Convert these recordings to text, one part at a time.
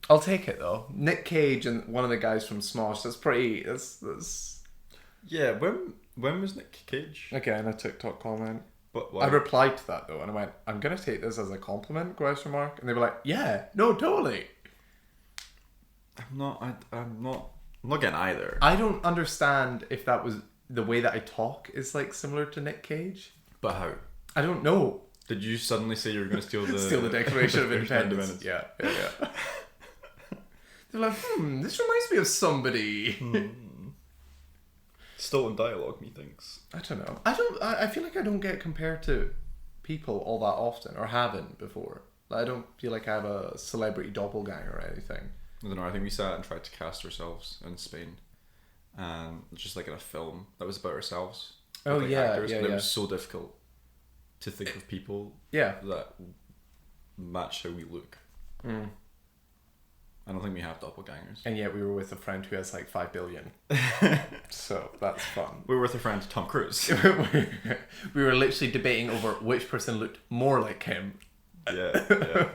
I'll take it though. Nick Cage and one of the guys from Smosh. That's pretty. That's. Yeah. When was Nick Cage? Again, a TikTok comment. But why? I replied to that though, and I went, "I'm gonna take this as a compliment?" Question mark. And they were like, "Yeah, no, totally." I'm not getting either. I don't understand if that was the way that I talk is like similar to Nick Cage. But how? I don't know. Did you suddenly say you were going to steal the Declaration of Independence? Yeah. They're like, this reminds me of somebody. Stolen dialogue, methinks. I don't know. I feel like I don't get compared to people all that often, or haven't before. I don't feel like I have a celebrity doppelganger or anything. I don't know. I think we sat and tried to cast ourselves in Spain, and just like in a film that was about ourselves. Oh like yeah, actors, yeah, and yeah. it was so difficult to think of people Yeah. that match how we look. I don't think we have doppelgangers. And yet we were with a friend who has like 5 billion. So that's fun. We were with a friend, Tom Cruise. We were literally debating over which person looked more like him. Yeah.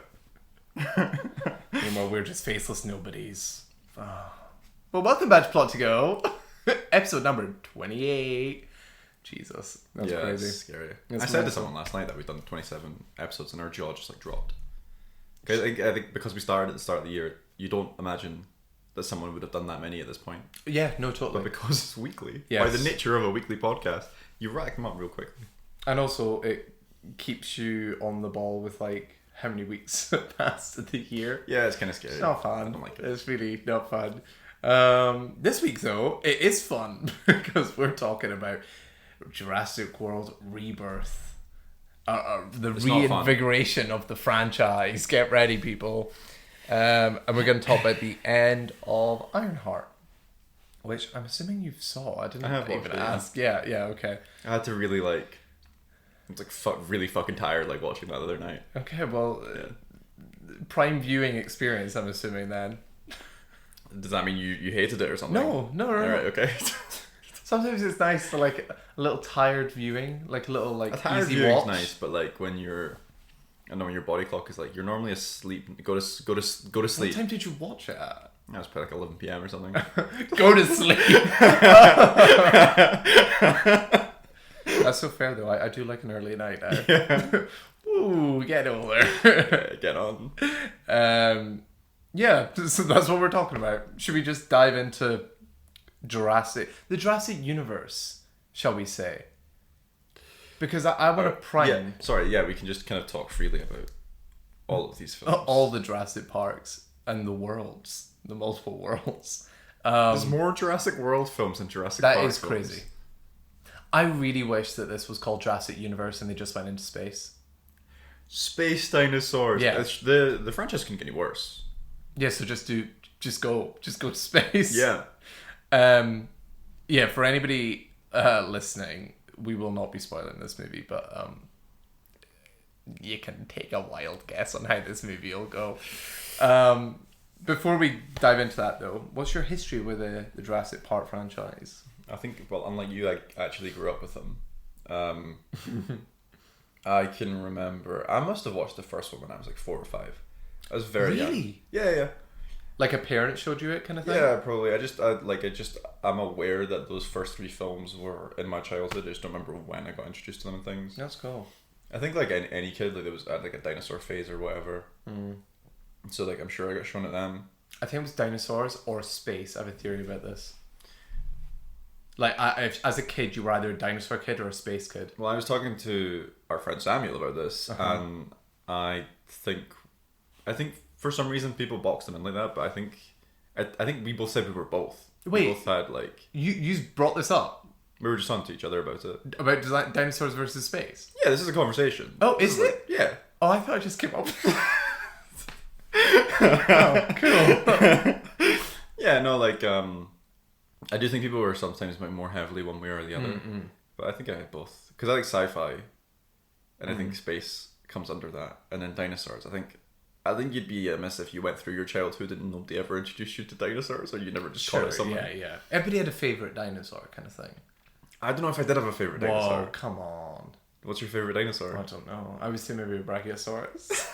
Meanwhile, we're just faceless nobodies. Oh. Well, welcome back to Plot to Go. Episode number 28. Jesus. That's crazy. It's scary. It's I said to mental. someone last night that we'd done 27 episodes and our jaw just like dropped. I think because we started at the start of the year, you don't imagine that someone would have done that many at this point. Yeah, no, totally. But because it's weekly, Yes. by the nature of a weekly podcast, you rack them up real quickly. And also, it keeps you on the ball with like how many weeks past the year. Yeah, it's kind of scary. It's not fun. I don't like it. It's really not fun. This week, though, it is fun because we're talking about Jurassic World Rebirth. The It's not fun. reinvigoration of the franchise. Get ready, people. And we're going to talk about the end of Ironheart, which I'm assuming you saw. I didn't I have even watched it, ask. Yeah, okay. I had to really like. I was like really fucking tired like watching that the other night. Okay, well, prime viewing experience, I'm assuming then. Does that mean you hated it or something? No. Alright, okay. Sometimes it's nice for like a little tired viewing, like a little like A tired easy viewing's watch. nice, but like when you're, I know when your body clock is like you're normally asleep. Go to sleep. What time did you watch it at? I was probably like 11 p.m. or something. Go to sleep. That's so fair though. I do like an early night now. Yeah. Ooh, get over. Get on. Yeah, so that's what we're talking about. Should we just dive into the Jurassic universe, shall we say? Because I want to prime Yeah, sorry. Yeah, we can just kind of talk freely about all of these films. all the Jurassic Parks and the worlds, the multiple worlds. There's more Jurassic World films than Jurassic Park That is films. crazy. I really wish that this was called Jurassic Universe and they just went into space. Space dinosaurs. Yeah. The franchise couldn't get any worse. Yeah, so just go to space. Yeah. Yeah, for anybody listening, we will not be spoiling this movie, but you can take a wild guess on how this movie will go. Before we dive into that though, what's your history with the Jurassic Park franchise? I think, well, unlike you, I actually grew up with them. I can remember, I must have watched the first one when I was like 4 or 5. I was very young. Really? Yeah. Like a parent showed you it kind of thing? Yeah, probably. I'm aware that those first 3 films were in my childhood. I just don't remember when I got introduced to them and things. That's cool. I think like any kid, like there was like a dinosaur phase or whatever. So like I'm sure I got shown at them. I think it was dinosaurs or space. I have a theory about this. Like, as a kid, you were either a dinosaur kid or a space kid. Well, I was talking to our friend Samuel about this, and I think for some reason people box them in like that, but I think we both said we were both. Wait. We both had like You brought this up we were just on to each other about it. about dinosaurs versus space. Yeah, this is a conversation. Oh, is it? Yeah. Oh, I thought I just came up with it. Oh, cool. Yeah, no, like I do think people were sometimes more heavily one way or the other, but I think I had both because I like sci-fi, and I think space comes under that, and then dinosaurs. I think you'd be amiss if you went through your childhood and nobody ever introduced you to dinosaurs, or you never just caught it somewhere. Yeah. Everybody had a favourite dinosaur kind of thing. I don't know if I did have a favorite dinosaur. Whoa, come on. What's your favorite dinosaur? I don't know. I would say maybe a Brachiosaurus.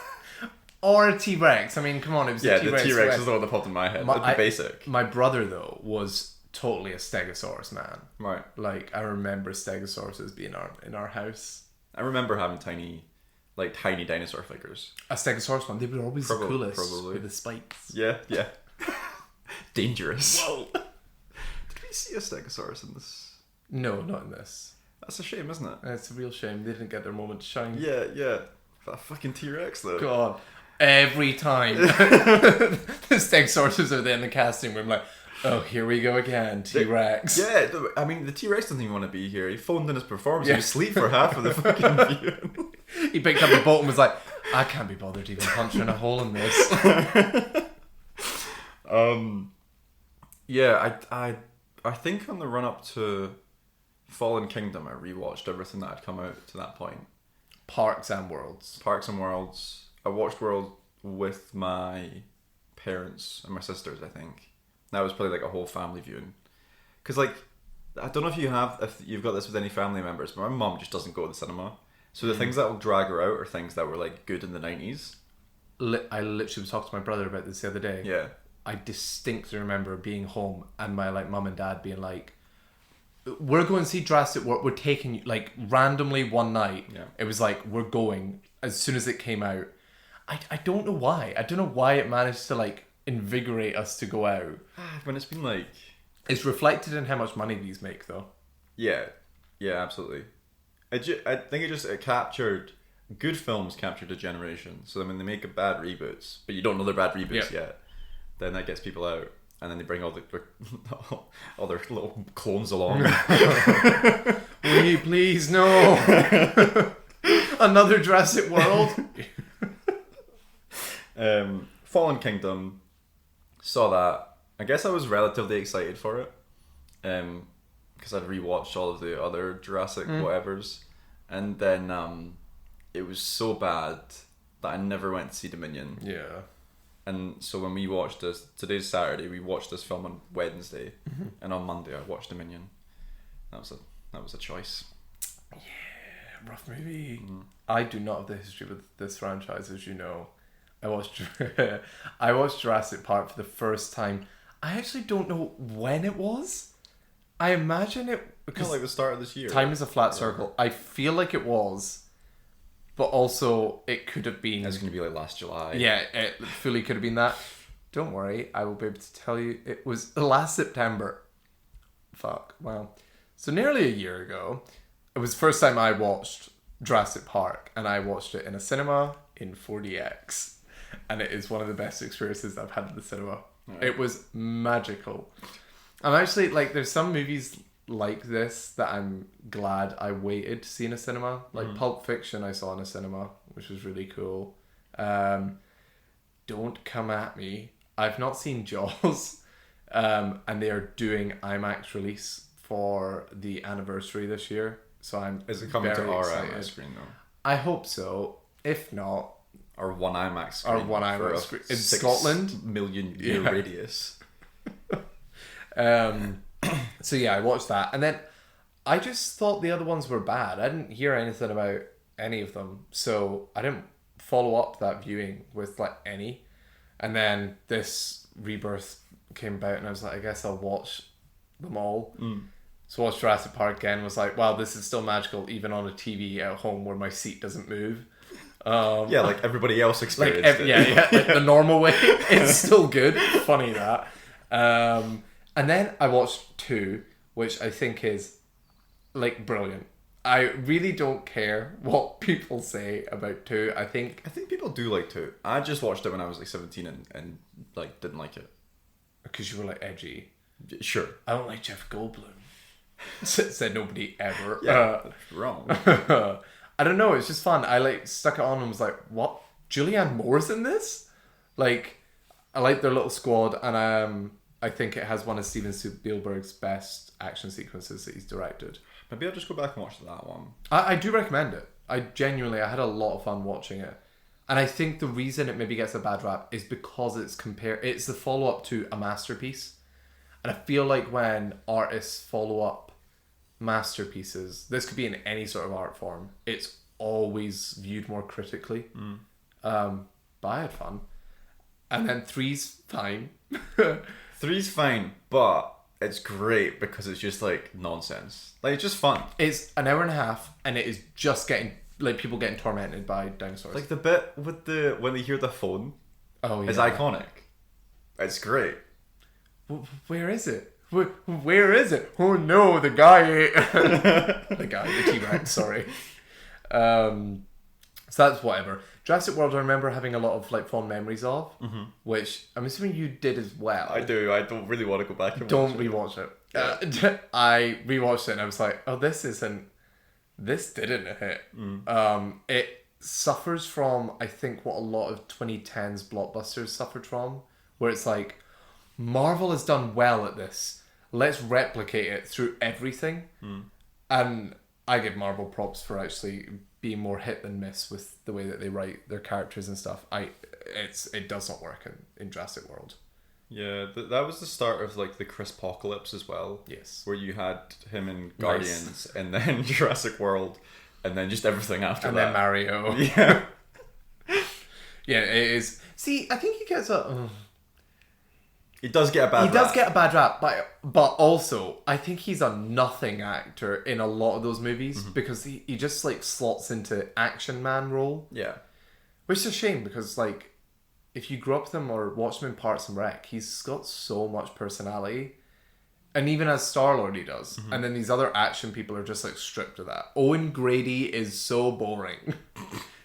Or a T-Rex. I mean, come on, it was a T-Rex. The T-Rex is the one that popped in my head. That'd be basic. My brother, though, was totally a Stegosaurus man. Right. Like, I remember Stegosauruses being in our house. I remember having tiny dinosaur figures. A Stegosaurus one. They were always the coolest. Probably. With the spikes. Yeah. Dangerous. Whoa. Did we see a Stegosaurus in this? No, not in this. That's a shame, isn't it? It's a real shame. They didn't get their moment to shine. Yeah. That fucking T-Rex, though. God. Every time the Stegosauruses are there in the casting room, like, oh, here we go again, T-Rex. Yeah, I mean, the T-Rex doesn't even want to be here. He phoned in his performance. Yeah. He was asleep for half of the fucking viewing. He picked up the boat and was like, I can't be bothered even punching a hole in this. Yeah, I think on the run-up to Fallen Kingdom, I rewatched everything that had come out to that point. Parks and Worlds. I watched World with my parents and my sisters, I think. That was probably like a whole family viewing. Because, like, I don't know if you've got this with any family members, but my mum just doesn't go to the cinema. So the things that will drag her out are things that were, like, good in the 90s. I literally was talking to my brother about this the other day. Yeah. I distinctly remember being home and my, like, mum and dad being like, we're going to see Jurassic World. We're taking you, like, randomly one night. Yeah. It was like, we're going as soon as it came out. I don't know why. I don't know why it managed to, like, invigorate us to go out. When it's been, like... It's reflected in how much money these make, though. Yeah, absolutely. I think it captured... Good films captured a generation. So, I mean, they make bad reboots, but you don't know they're bad reboots yet. Then that gets people out. And then they bring all their little clones along. Will you please no? Another Jurassic World? Fallen Kingdom. Saw that. I guess I was relatively excited for it. Because I'd rewatched all of the other Jurassic whatevers. And then it was so bad that I never went to see Dominion. Yeah. And so when we watched this, today's Saturday, we watched this film on Wednesday, and on Monday I watched Dominion. That was a choice. Yeah, rough movie. I do not have the history with this franchise, as you know. I watched Jurassic Park for the first time. I actually don't know when it was. I imagine it because like the start of this year. Time is a flat circle. I feel like it was. But also, it could have been... It's going to be like last July. Yeah, it fully could have been that. Don't worry, I will be able to tell you. It was last September. Fuck, wow. So nearly a year ago, it was the first time I watched Jurassic Park. And I watched it in a cinema in 4DX. And it is one of the best experiences I've had in the cinema. Right. It was magical. I'm actually, like, there's some movies... like this that I'm glad I waited to see in a cinema. Like Pulp Fiction I saw in a cinema, which was really cool. Don't come at me. I've not seen Jaws. And they are doing IMAX release for the anniversary this year. So I'm Is it coming very to our excited. IMAX screen though? I hope so. If not, our one IMAX screen. Our one IMAX screen in Scotland. 6 million year radius. So yeah, I watched that, and then I just thought the other ones were bad. I didn't hear anything about any of them, so I didn't follow up that viewing with like any. And then this Rebirth came about, and I was like, I guess I'll watch them all. So watched Jurassic Park again. Was like, wow, this is still magical, even on a TV at home where my seat doesn't move. Yeah, like everybody else experienced it. Yeah, like the normal way. It's still good. Funny that. And then I watched 2, which I think is, like, brilliant. I really don't care what people say about 2. I think people do like 2. I just watched it when I was, like, 17 and like, didn't like it. Because you were, like, edgy. Sure. I don't like Jeff Goldblum. Said nobody ever. Yeah, wrong. I don't know, it's just fun. I, like, stuck it on and was like, what? Julianne Moore's in this? Like, I like their little squad, and I think it has one of Steven Spielberg's best action sequences that he's directed. Maybe I'll just go back and watch that one. I do recommend it. I had a lot of fun watching it. And I think the reason it maybe gets a bad rap is because it's the follow-up to a masterpiece. And I feel like when artists follow up masterpieces, this could be in any sort of art form, it's always viewed more critically. but I had fun. And then 3's fine. 3's fine, but it's great because it's just like nonsense. Like, it's just fun. It's an hour and a half, and it is just getting like people getting tormented by dinosaurs. Like the bit with when they hear the phone. Oh yeah, is iconic. It's great. Where is it? Where is it? Oh no, the guy. The T-Rex. Sorry. So that's whatever. Jurassic World, I remember having a lot of like fond memories of, which I'm assuming you did as well. I do. I don't really want to go back and don't watch rewatch it. I rewatched it and I was like, oh, this didn't hit. It suffers from, I think, what a lot of 2010s blockbusters suffered from, where it's like, Marvel has done well at this. Let's replicate it through everything. And I give Marvel props for actually being more hit than miss with the way that they write their characters and stuff. It does not work in Jurassic World. Yeah, that was the start of like the Chris Apocalypse as well. Yes. Where you had him in Guardians and then Jurassic World and then just everything after that. And then Mario. Yeah. Yeah, it is. See, I think he gets a... He does get a bad rap. He does get a bad rap, but also, I think he's a nothing actor in a lot of those movies because he just like slots into action man role. Yeah. Which is a shame because like, if you grew up with him or watched him in Parks and Rec, he's got so much personality. And even as Star-Lord he does. And then these other action people are just like stripped of that. Owen Grady is so boring.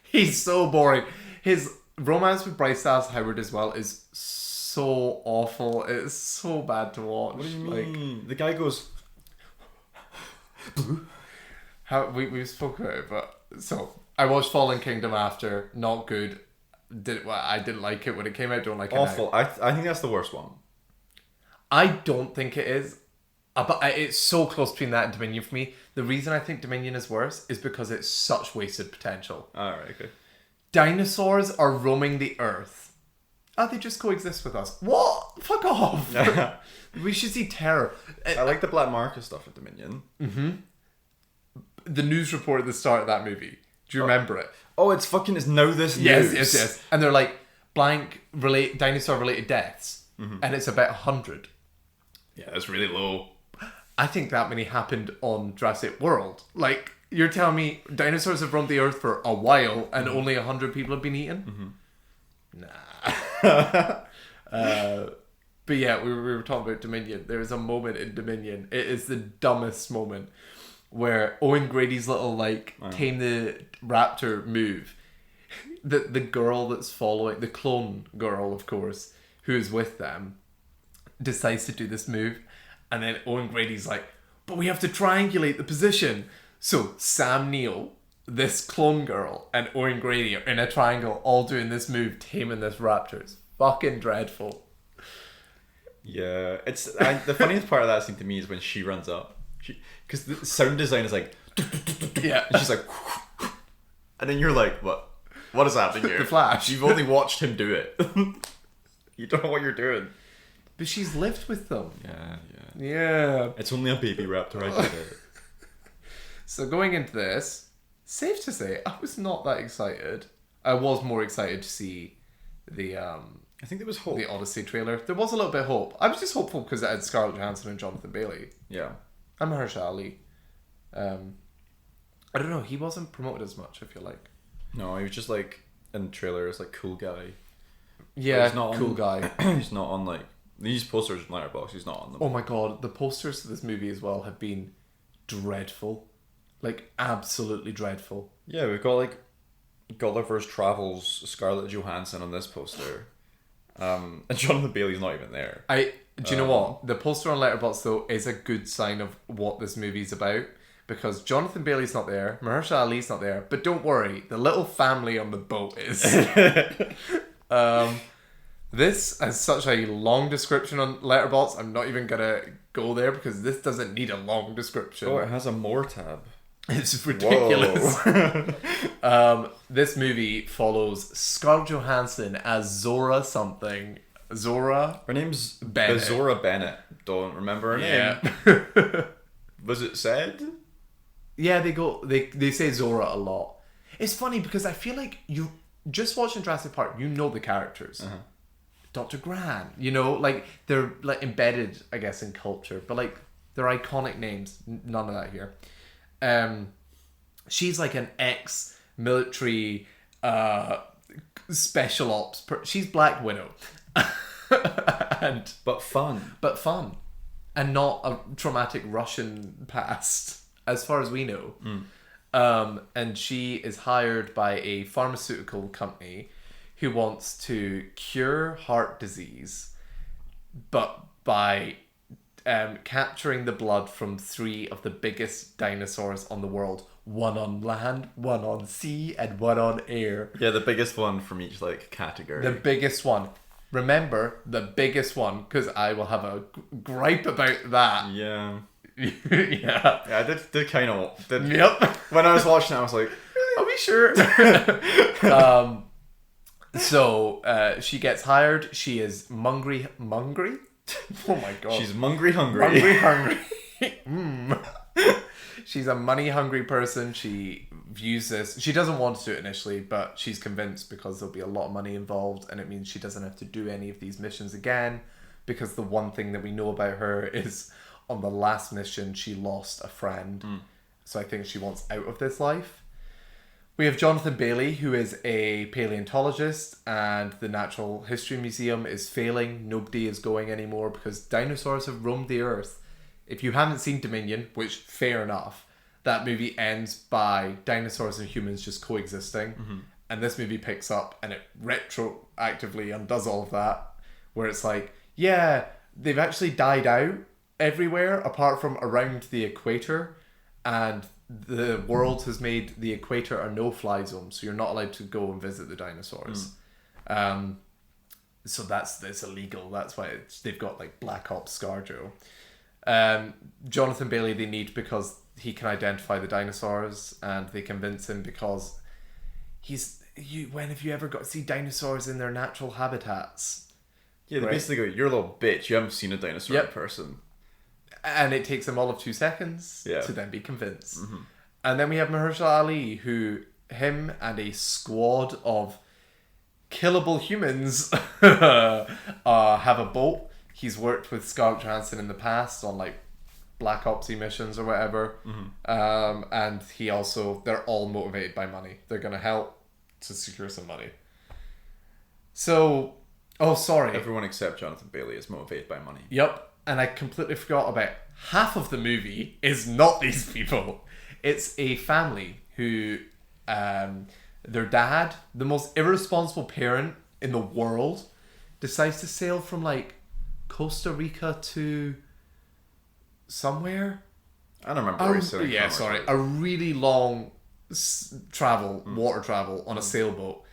He's so boring. His romance with Bryce Dallas Howard as well is so awful. It's so bad to watch. What do you mean? The guy goes... We've spoken about it, but... So, I watched Fallen Kingdom after. Not good. I didn't like it when it came out. Don't like it awful. now. I think that's the worst one. I don't think it is. But it's so close between that and Dominion for me. The reason I think Dominion is worse is because it's such wasted potential. Alright, okay. Dinosaurs are roaming the earth. Oh, they just coexist with us. What? Fuck off. We should see terror. I like the Black Market stuff at Dominion. The news report at the start of that movie. Do you remember it? Oh, it's now this news. Yes. And they're like, dinosaur-related deaths. And it's about 100. Yeah, that's really low. I think that many happened on Jurassic World. Like, you're telling me dinosaurs have roamed the earth for a while and only 100 people have been eaten? Nah. But yeah, we were talking about Dominion. There is a moment in Dominion. It is the dumbest moment where Owen Grady's little like tame the raptor move. The girl that's following, the clone girl, of course, who is with them, decides to do this move, and then Owen Grady's like, but we have to triangulate the position. So Sam Neill, this clone girl, and Owen Grady are in a triangle all doing this move, taming this raptor. It's fucking dreadful. Yeah, it's the funniest part of that scene to me is when she runs up, because the sound design is like, yeah, and she's like, and then you're like, what is happening here? The Flash. You've only watched him do it. You don't know what you're doing. But she's lived with them. Yeah. It's only a baby raptor. I get it. So going into this, safe to say, I was not that excited. I was more excited to see the I think there was hope. The Odyssey trailer. There was a little bit of hope. I was just hopeful because it had Scarlett Johansson and Jonathan Bailey. Yeah. And Mahershala Ali. I don't know. He wasn't promoted as much, I feel like. No, he was just like in the trailer as like cool guy. Yeah, he's not cool guy. He's not on like these posters in Letterboxd. He's not on them. Oh my god, the posters for this movie as well have been dreadful, like absolutely dreadful. Yeah, we've got like Gulliver's Travels Scarlett Johansson on this poster, and Jonathan Bailey's not even there. Do you know what? The poster on Letterboxd though is a good sign of what this movie's about. Because Jonathan Bailey's not there, Mahershala Ali's not there, but don't worry, the little family on the boat is. This has such a long description on Letterboxd. I'm not even gonna go there because this doesn't need a long description. Oh, it has a more tab. It's ridiculous. This movie follows Scarlett Johansson as Zora something. Zora? Her name's Bennett. Zora Bennett. Don't remember her name. Yeah. Was it said? Yeah, they say Zora a lot. It's funny because I feel like just watching Jurassic Park, you know the characters. Uh-huh. Dr. Grant, you know, like they're like embedded, I guess, in culture, but like they're iconic names. None of that here. She's like an ex-military special ops. She's Black Widow, but fun, and not a traumatic Russian past, as far as we know. And she is hired by a pharmaceutical company who wants to cure heart disease, but by capturing the blood from 3 of the biggest dinosaurs on the world. One on land, one on sea, and one on air. Yeah, the biggest one from each like category. The biggest one. Remember, the biggest one, because I will have a gripe about that. Yeah. Yeah. Yeah, I did kind of... Yep. When I was watching it, I was like, Are we sure? So she gets hired. She is mungry? Oh my god. She's hungry. Hungry. She's a money-hungry person. She views this... She doesn't want to do it initially, but she's convinced because there'll be a lot of money involved, and it means she doesn't have to do any of these missions again, because the one thing that we know about her is on the last mission, she lost a friend. So I think she wants out of this life. We have Jonathan Bailey, who is a paleontologist, and the Natural History Museum is failing. Nobody is going anymore because dinosaurs have roamed the earth. If you haven't seen Dominion, which fair enough, that movie ends by dinosaurs and humans just coexisting. And this movie picks up and it retroactively undoes all of that, where it's like, yeah, they've actually died out everywhere apart from around the equator, and the world has made the equator a no-fly zone, so you're not allowed to go and visit the dinosaurs. So it's illegal. That's why they've got like Black Ops ScarJo. Jonathan Bailey they need because he can identify the dinosaurs, and they convince him because when have you ever got to see dinosaurs in their natural habitats? Yeah, they basically go, you're a little bitch, you haven't seen a dinosaur in person. And it takes them all of 2 seconds to then be convinced. And then we have Mahershala Ali, him and a squad of killable humans have a boat. He's worked with Scarlett Johansson in the past on like Black Ops missions or whatever. And they're all motivated by money. They're going to help to secure some money. So, sorry. Everyone except Jonathan Bailey is motivated by money. Yep. And I completely forgot about half of the movie is not these people. It's a family who, their dad, the most irresponsible parent in the world, decides to sail from like Costa Rica to somewhere. I don't remember where he's sailing. Yeah, sorry. A really long water travel on a sailboat.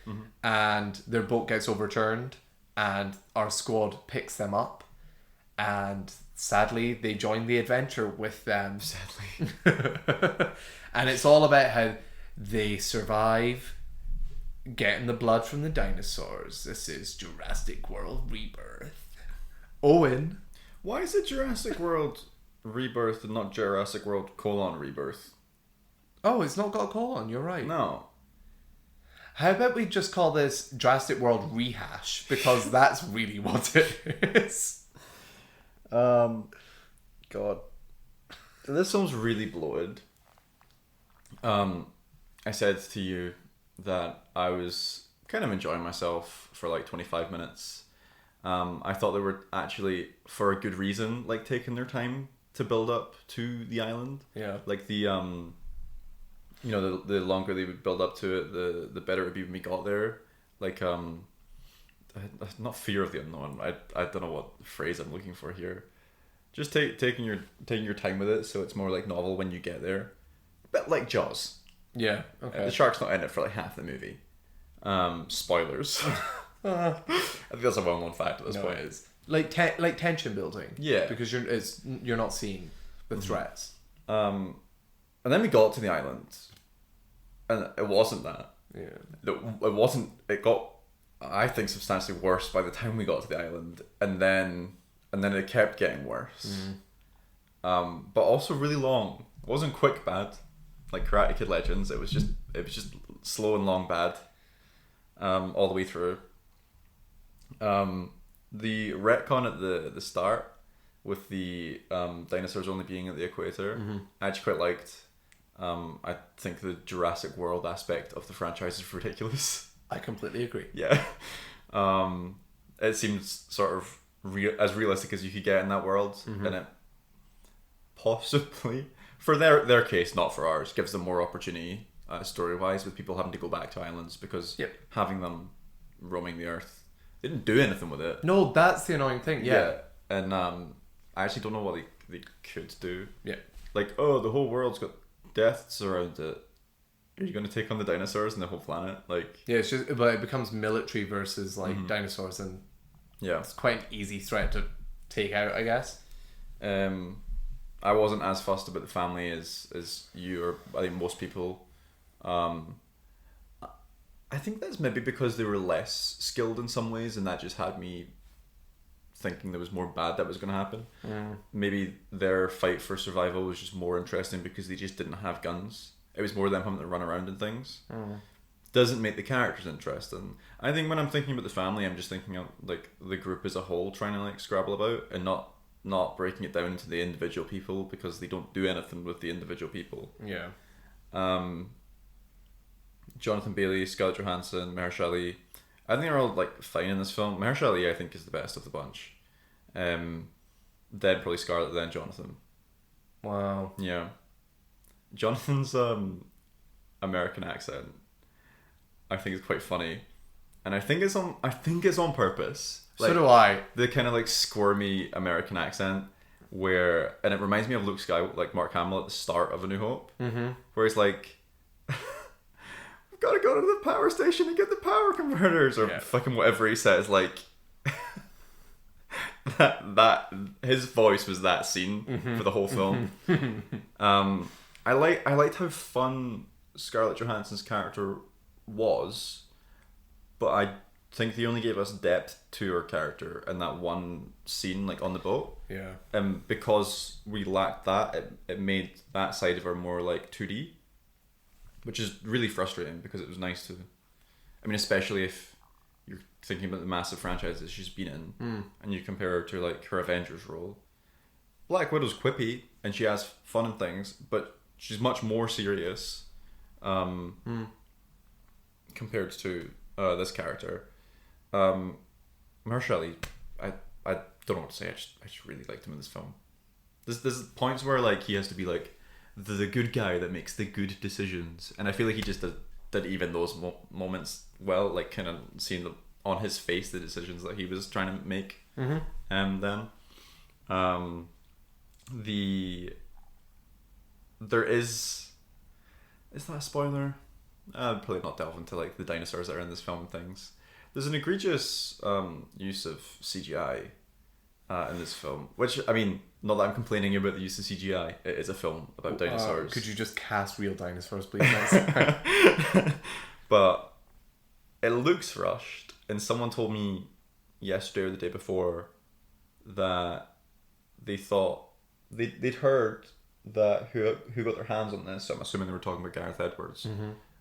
And their boat gets overturned, and our squad picks them up. And sadly, they join the adventure with them. Sadly. And it's all about how they survive getting the blood from the dinosaurs. This is Jurassic World Rebirth. Owen. Why is it Jurassic World Rebirth and not Jurassic World : Rebirth? Oh, it's not got a colon, you're right. No. How about we just call this Jurassic World Rehash? Because that's really what it is. God. This film's really bloated. I said to you that I was kind of enjoying myself for like 25 minutes. I thought they were actually, for a good reason, like taking their time to build up to the island. Yeah. Like the the longer they would build up to it, the better it would be when we got there. Like not fear of the unknown. I don't know what phrase I'm looking for here. Just taking your time with it, so it's more like novel when you get there. A bit like Jaws. Yeah. Okay. The shark's not in it for like half the movie. Spoilers. I think that's a well-known fact at this point. It is like tension building. Yeah, because you're not seeing the threats. And then we got to the island, and it wasn't that. Yeah. It wasn't. It got, I think, substantially worse by the time we got to the island, and then it kept getting worse. But also really long. It wasn't quick bad, like Karate Kid Legends. It was just slow and long bad. all the way through. The retcon at the start with the dinosaurs only being at the equator, I actually quite liked. I think the Jurassic World aspect of the franchise is ridiculous. I completely agree. Yeah. It seems sort of as realistic as you could get in that world, and it possibly, for their case, not for ours, gives them more opportunity story-wise with people having to go back to islands because having them roaming the earth, they didn't do anything with it. No, that's the annoying thing. Yeah. And I actually don't know what they could do. Yeah. Like, oh, the whole world's got deaths around it. Are you going to take on the dinosaurs and the whole planet? Like, yeah, it's just, but it becomes military versus like dinosaurs, and it's quite an easy threat to take out, I guess. I wasn't as fussed about the family as you or I think most people. I think that's maybe because they were less skilled in some ways, and that just had me thinking there was more bad that was going to happen. Maybe their fight for survival was just more interesting because they just didn't have guns. It was more them having to run around and things. Doesn't make the characters interesting. I think when I'm thinking about the family, I'm just thinking of like the group as a whole trying to like scrabble about, and not breaking it down into the individual people because they don't do anything with the individual people. Yeah. Jonathan Bailey, Scarlett Johansson, Mahershala Ali, I think they're all like fine in this film. Mahershala Ali, I think, is the best of the bunch. Then probably Scarlett, then Jonathan. Wow. Yeah. Jonathan's American accent, I think, is quite funny, and I think it's on purpose. Like, so do I. The kind of like squirmy American accent, and it reminds me of Luke Skywalker, like Mark Hamill at the start of A New Hope, where he's like, "We've got to go to the power station and get the power converters," or fucking whatever he says. Like that his voice was that scene for the whole film. I liked how fun Scarlett Johansson's character was, but I think they only gave us depth to her character in that one scene, like on the boat. Yeah. And because we lacked that, it made that side of her more like 2D, which is really frustrating because it was nice to. I mean, especially if you're thinking about the massive franchises she's been in, and you compare her to like her Avengers role. Black Widow's quippy and she has fun and things, but she's much more serious compared to this character. Mahershala Ali, I don't know what to say. I just really liked him in this film. There's points where like he has to be like the good guy that makes the good decisions, and I feel like he just did even those moments well. Like kind of seeing on his face the decisions that he was trying to make. There is that a spoiler? I'd probably not delve into like the dinosaurs that are in this film and things. There's an egregious use of CGI in this film, which, I mean, not that I'm complaining about the use of CGI. It is a film about dinosaurs. Could you just cast real dinosaurs, please? But it looks rushed, and someone told me yesterday or the day before that they thought they'd heard that who got their hands on this, so I'm assuming they were talking about Gareth Edwards,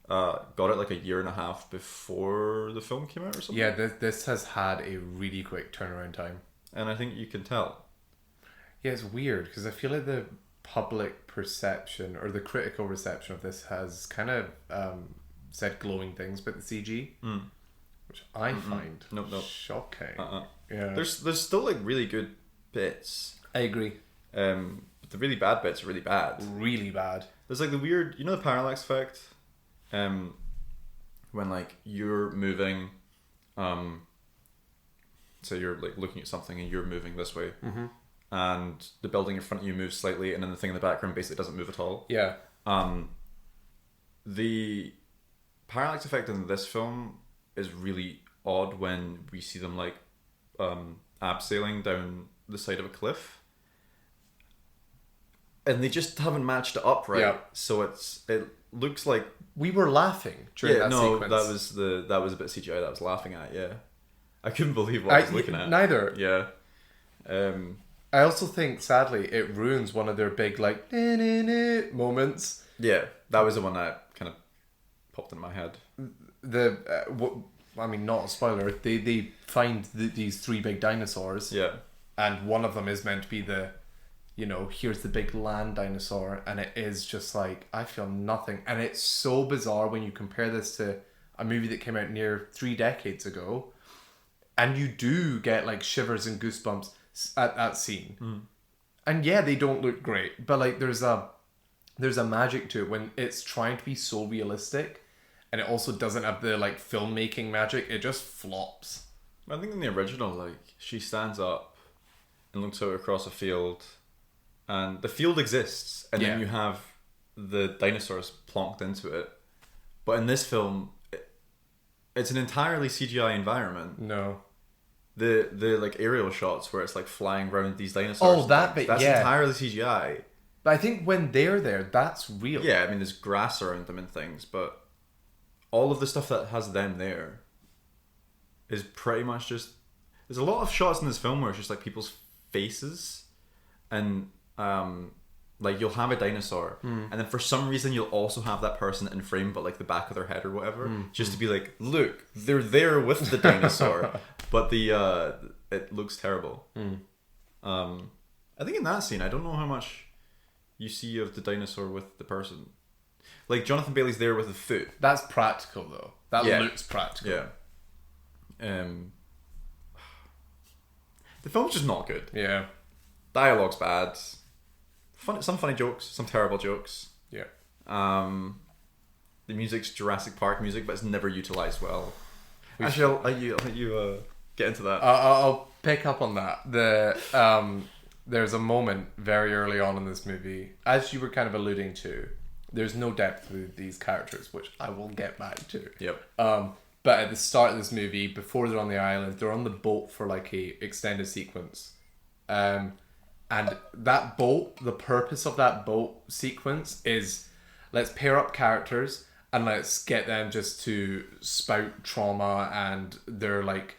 got it like a year and a half before the film came out or something. Yeah, this has had a really quick turnaround time. And I think you can tell. Yeah, it's weird because I feel like the public perception or the critical reception of this has kind of said glowing things about the CG, which I find shocking. Yeah, there's still like really good bits. I agree. But the really bad bits are really bad. Really bad. There's like the weird, the parallax effect, when like you're moving, so you're like looking at something and you're moving this way, and the building in front of you moves slightly, and then the thing in the background basically doesn't move at all. Yeah. The parallax effect in this film is really odd when we see them like abseiling down the side of a cliff. And they just haven't matched it up right. Yeah. So it looks like we were laughing during that sequence. that was a bit CGI that I was laughing at. Yeah, I couldn't believe what I was looking at. Neither. Yeah. I also think sadly it ruins one of their big like moments. Yeah, that was the one that kind of popped in my head. I mean, not a spoiler. They find these 3 big dinosaurs. Yeah. And one of them is meant to be the, here's the big land dinosaur, and it is just like, I feel nothing. And it's so bizarre when you compare this to a movie that came out near 3 decades ago, and you do get like shivers and goosebumps at that scene. And yeah, they don't look great, but like there's a magic to it when it's trying to be so realistic, and it also doesn't have the like filmmaking magic. It just flops. I think in the original, like, she stands up and looks out across a field, and the field exists, and then you have the dinosaurs plonked into it. But in this film, it's an entirely CGI environment. No. The like aerial shots where it's like flying around these dinosaurs. Oh, that bit, that's entirely CGI. But I think when they're there, that's real. Yeah, I mean, there's grass around them and things, but all of the stuff that has them there is pretty much just... There's a lot of shots in this film where it's just like people's faces, and like you'll have a dinosaur, and then for some reason you'll also have that person in frame, but like the back of their head or whatever, just to be like, look, they're there with the dinosaur, but it looks terrible. I think in that scene, I don't know how much you see of the dinosaur with the person. Like, Jonathan Bailey's there with a foot. That's practical though. That looks practical. Yeah. The film's just not good. Yeah. Dialogue's bad. Some funny jokes, some terrible jokes. Yeah. The music's Jurassic Park music, but it's never utilized well. Actually, I'll let you get into that. I'll pick up on that. There's a moment very early on in this movie, as you were kind of alluding to. There's no depth with these characters, which I will get back to. Yep. But at the start of this movie, before they're on the island, they're on the boat for like a extended sequence. And that boat, the purpose of that boat sequence is, let's pair up characters and let's get them just to spout trauma and their like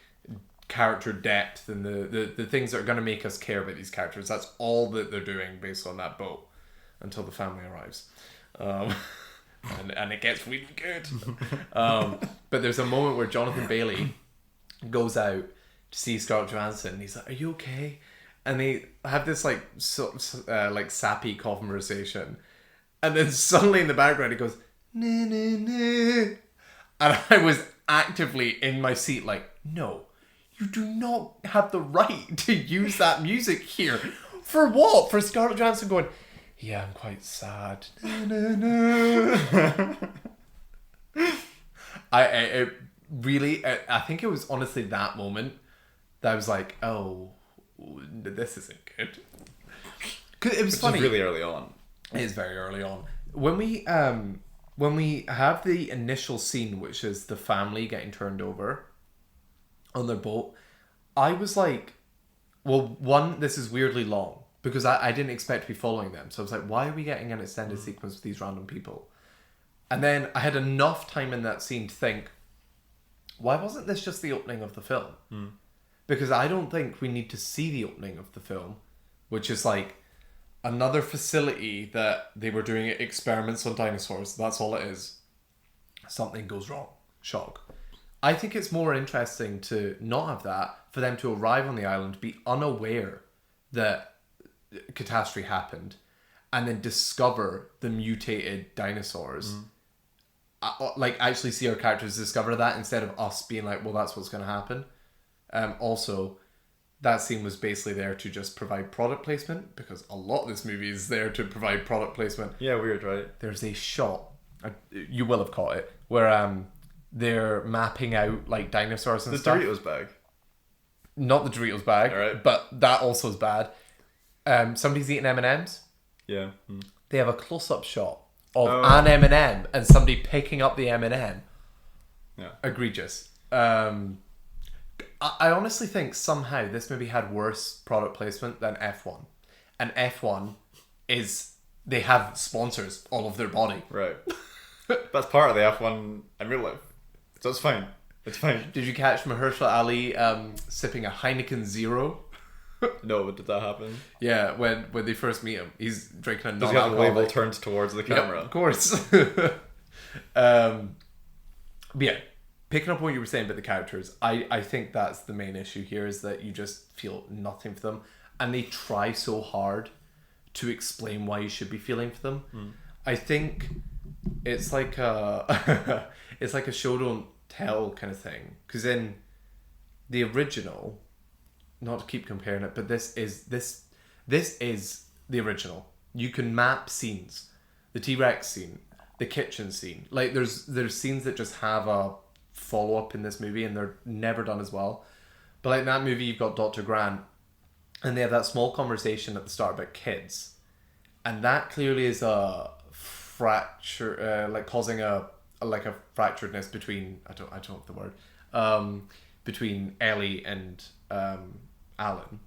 character depth and the things that are going to make us care about these characters. That's all that they're doing based on that boat until the family arrives. And it gets really good. But there's a moment where Jonathan Bailey goes out to see Scarlett Johansson, and he's like, "Are you okay?" And they have this like like sappy conversation, and then suddenly in the background he goes, "Nah, nah, nah," and I was actively in my seat like, "No, you do not have the right to use that music here." For what? For Scarlett Johansson going, "Yeah, I'm quite sad." I think it was honestly that moment that I was like, oh, this isn't good. Cause it was funny. It's really early on. It is very early on. When we have the initial scene, which is the family getting turned over on their boat, I was like, well, one, this is weirdly long. Because I didn't expect to be following them. So I was like, why are we getting an extended sequence with these random people? And then I had enough time in that scene to think, why wasn't this just the opening of the film? Because I don't think we need to see the opening of the film, which is like another facility that they were doing experiments on dinosaurs. That's all it is. Something goes wrong. Shock. I think it's more interesting to not have that, for them to arrive on the island, be unaware that catastrophe happened, and then discover the mutated dinosaurs. Like actually see our characters discover that instead of us being like, well, that's what's going to happen. Also, that scene was basically there to just provide product placement, because a lot of this movie is there to provide product placement. Yeah, weird, right? There's a shot, you will have caught it, where they're mapping out like dinosaurs and stuff. The Doritos bag. Not the Doritos bag, right. But that also is bad. Somebody's eating M&Ms. Yeah. They have a close-up shot of an M&M and somebody picking up the M&M. Yeah. Egregious. I honestly think somehow this movie had worse product placement than F1. And F1 is, they have sponsors all over their body. Right. That's part of the F1 in real life. So it's fine. It's fine. Did you catch Mahershala Ali sipping a Heineken Zero? No, but did that happen? Yeah, when they first meet him, he's drinking a Does he have the non-alcoholic. label turned towards the camera? Yep, of course. But yeah, picking up on what you were saying about the characters, I think that's the main issue here, is that you just feel nothing for them, and they try so hard to explain why you should be feeling for them. I think it's like a it's like a show don't tell kind of thing, because in the original, not to keep comparing it, but this is the original. You can map scenes, the T-Rex scene, the kitchen scene. Like there's scenes that just have a follow up in this movie, and they're never done as well. But like in that movie, you've got Dr. Grant, and they have that small conversation at the start about kids, and that clearly is a fracture, like causing a fracturedness between I don't know the word, between Ellie and Alan,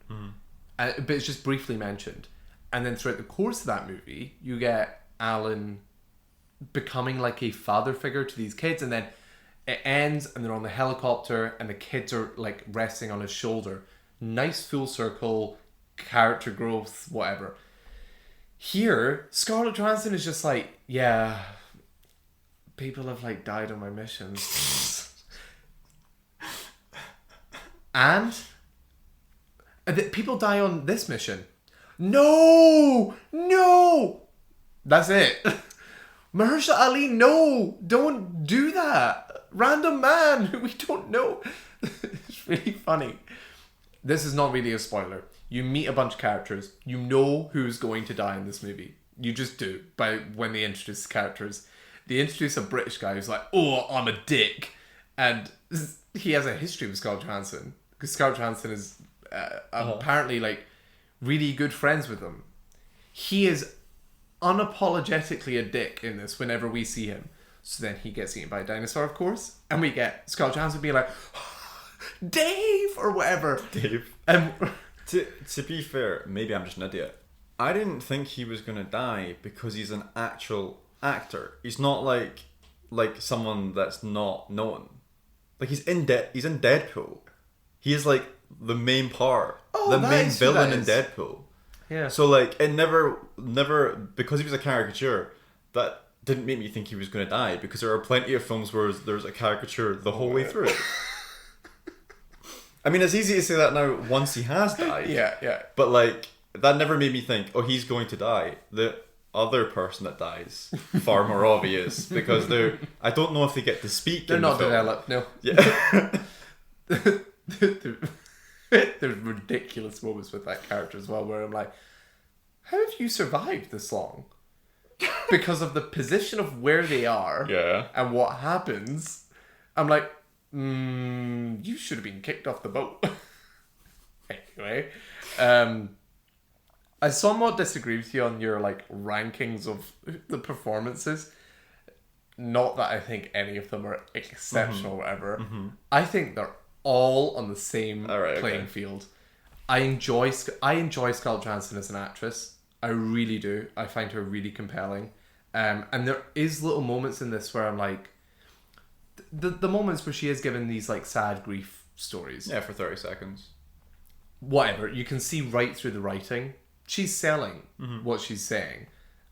but it's just briefly mentioned, and then throughout the course of that movie, you get Alan becoming like a father figure to these kids, and then it ends, and they're on the helicopter, and the kids are like resting on his shoulder. Nice full circle, character growth, whatever. Here, Scarlett Johansson is just like, yeah, people have like died on my missions. And people die on this mission. No! That's it. Mahershala Ali, no! Don't do that. Random man who we don't know. It's really funny. This is not really a spoiler. You meet a bunch of characters. You know who's going to die in this movie. You just do, by when they introduce the characters. They introduce a British guy who's like, oh, I'm a dick. And he has a history with Scarlett Johansson. Because Scarlett Johansson is apparently like really good friends with him. He is unapologetically a dick in this whenever we see him. So then he gets eaten by a dinosaur, of course. And we get Scarlett Johansson being like, Dave! Or whatever. Dave. To be fair, maybe I'm just an idiot. I didn't think he was going to die because he's an actual actor. He's not like someone that's not known. Like he's in Deadpool. He is like the main part. The main villain in Deadpool. Yeah. So like it never because he was a caricature, that didn't make me think he was going to die, because there are plenty of films where there's a caricature the whole way through. I mean, it's easy to say that now once he has died. Yeah. But like that never made me think, oh, he's going to die. The other person that dies, far more obvious, because I don't know if they get to speak. They're not developed, no. Yeah. There's ridiculous moments with that character as well, where I'm like, how have you survived this long? Because of the position of where they are, yeah, and what happens. I'm like, you should have been kicked off the boat. Anyway, I somewhat disagree with you on your like rankings of the performances. Not that I think any of them are exceptional or whatever. I think they're all on the same playing field. I enjoy Scarlett Johansson as an actress. I really do. I find her really compelling. And there is little moments in this where I'm like, the moments where she is given these like sad grief stories. Yeah, for 30 seconds. Whatever. You can see right through the writing. She's selling what she's saying.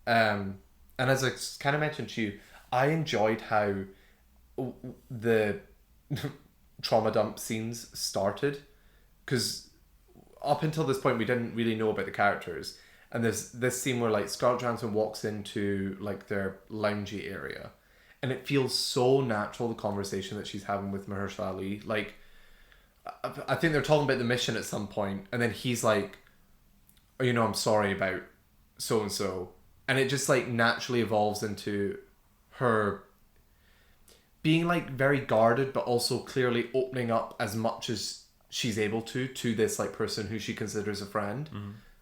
And as I kind of mentioned to you, I enjoyed how the trauma dump scenes started, because up until this point we didn't really know about the characters, and there's this scene where like Scarlett Johansson walks into like their loungy area, and it feels so natural, the conversation that she's having with Mahershala Ali. Like I think they're talking about the mission at some point, and then he's like, oh, I'm sorry about so and so, and it just like naturally evolves into her being like very guarded, but also clearly opening up as much as she's able to this like person who she considers a friend.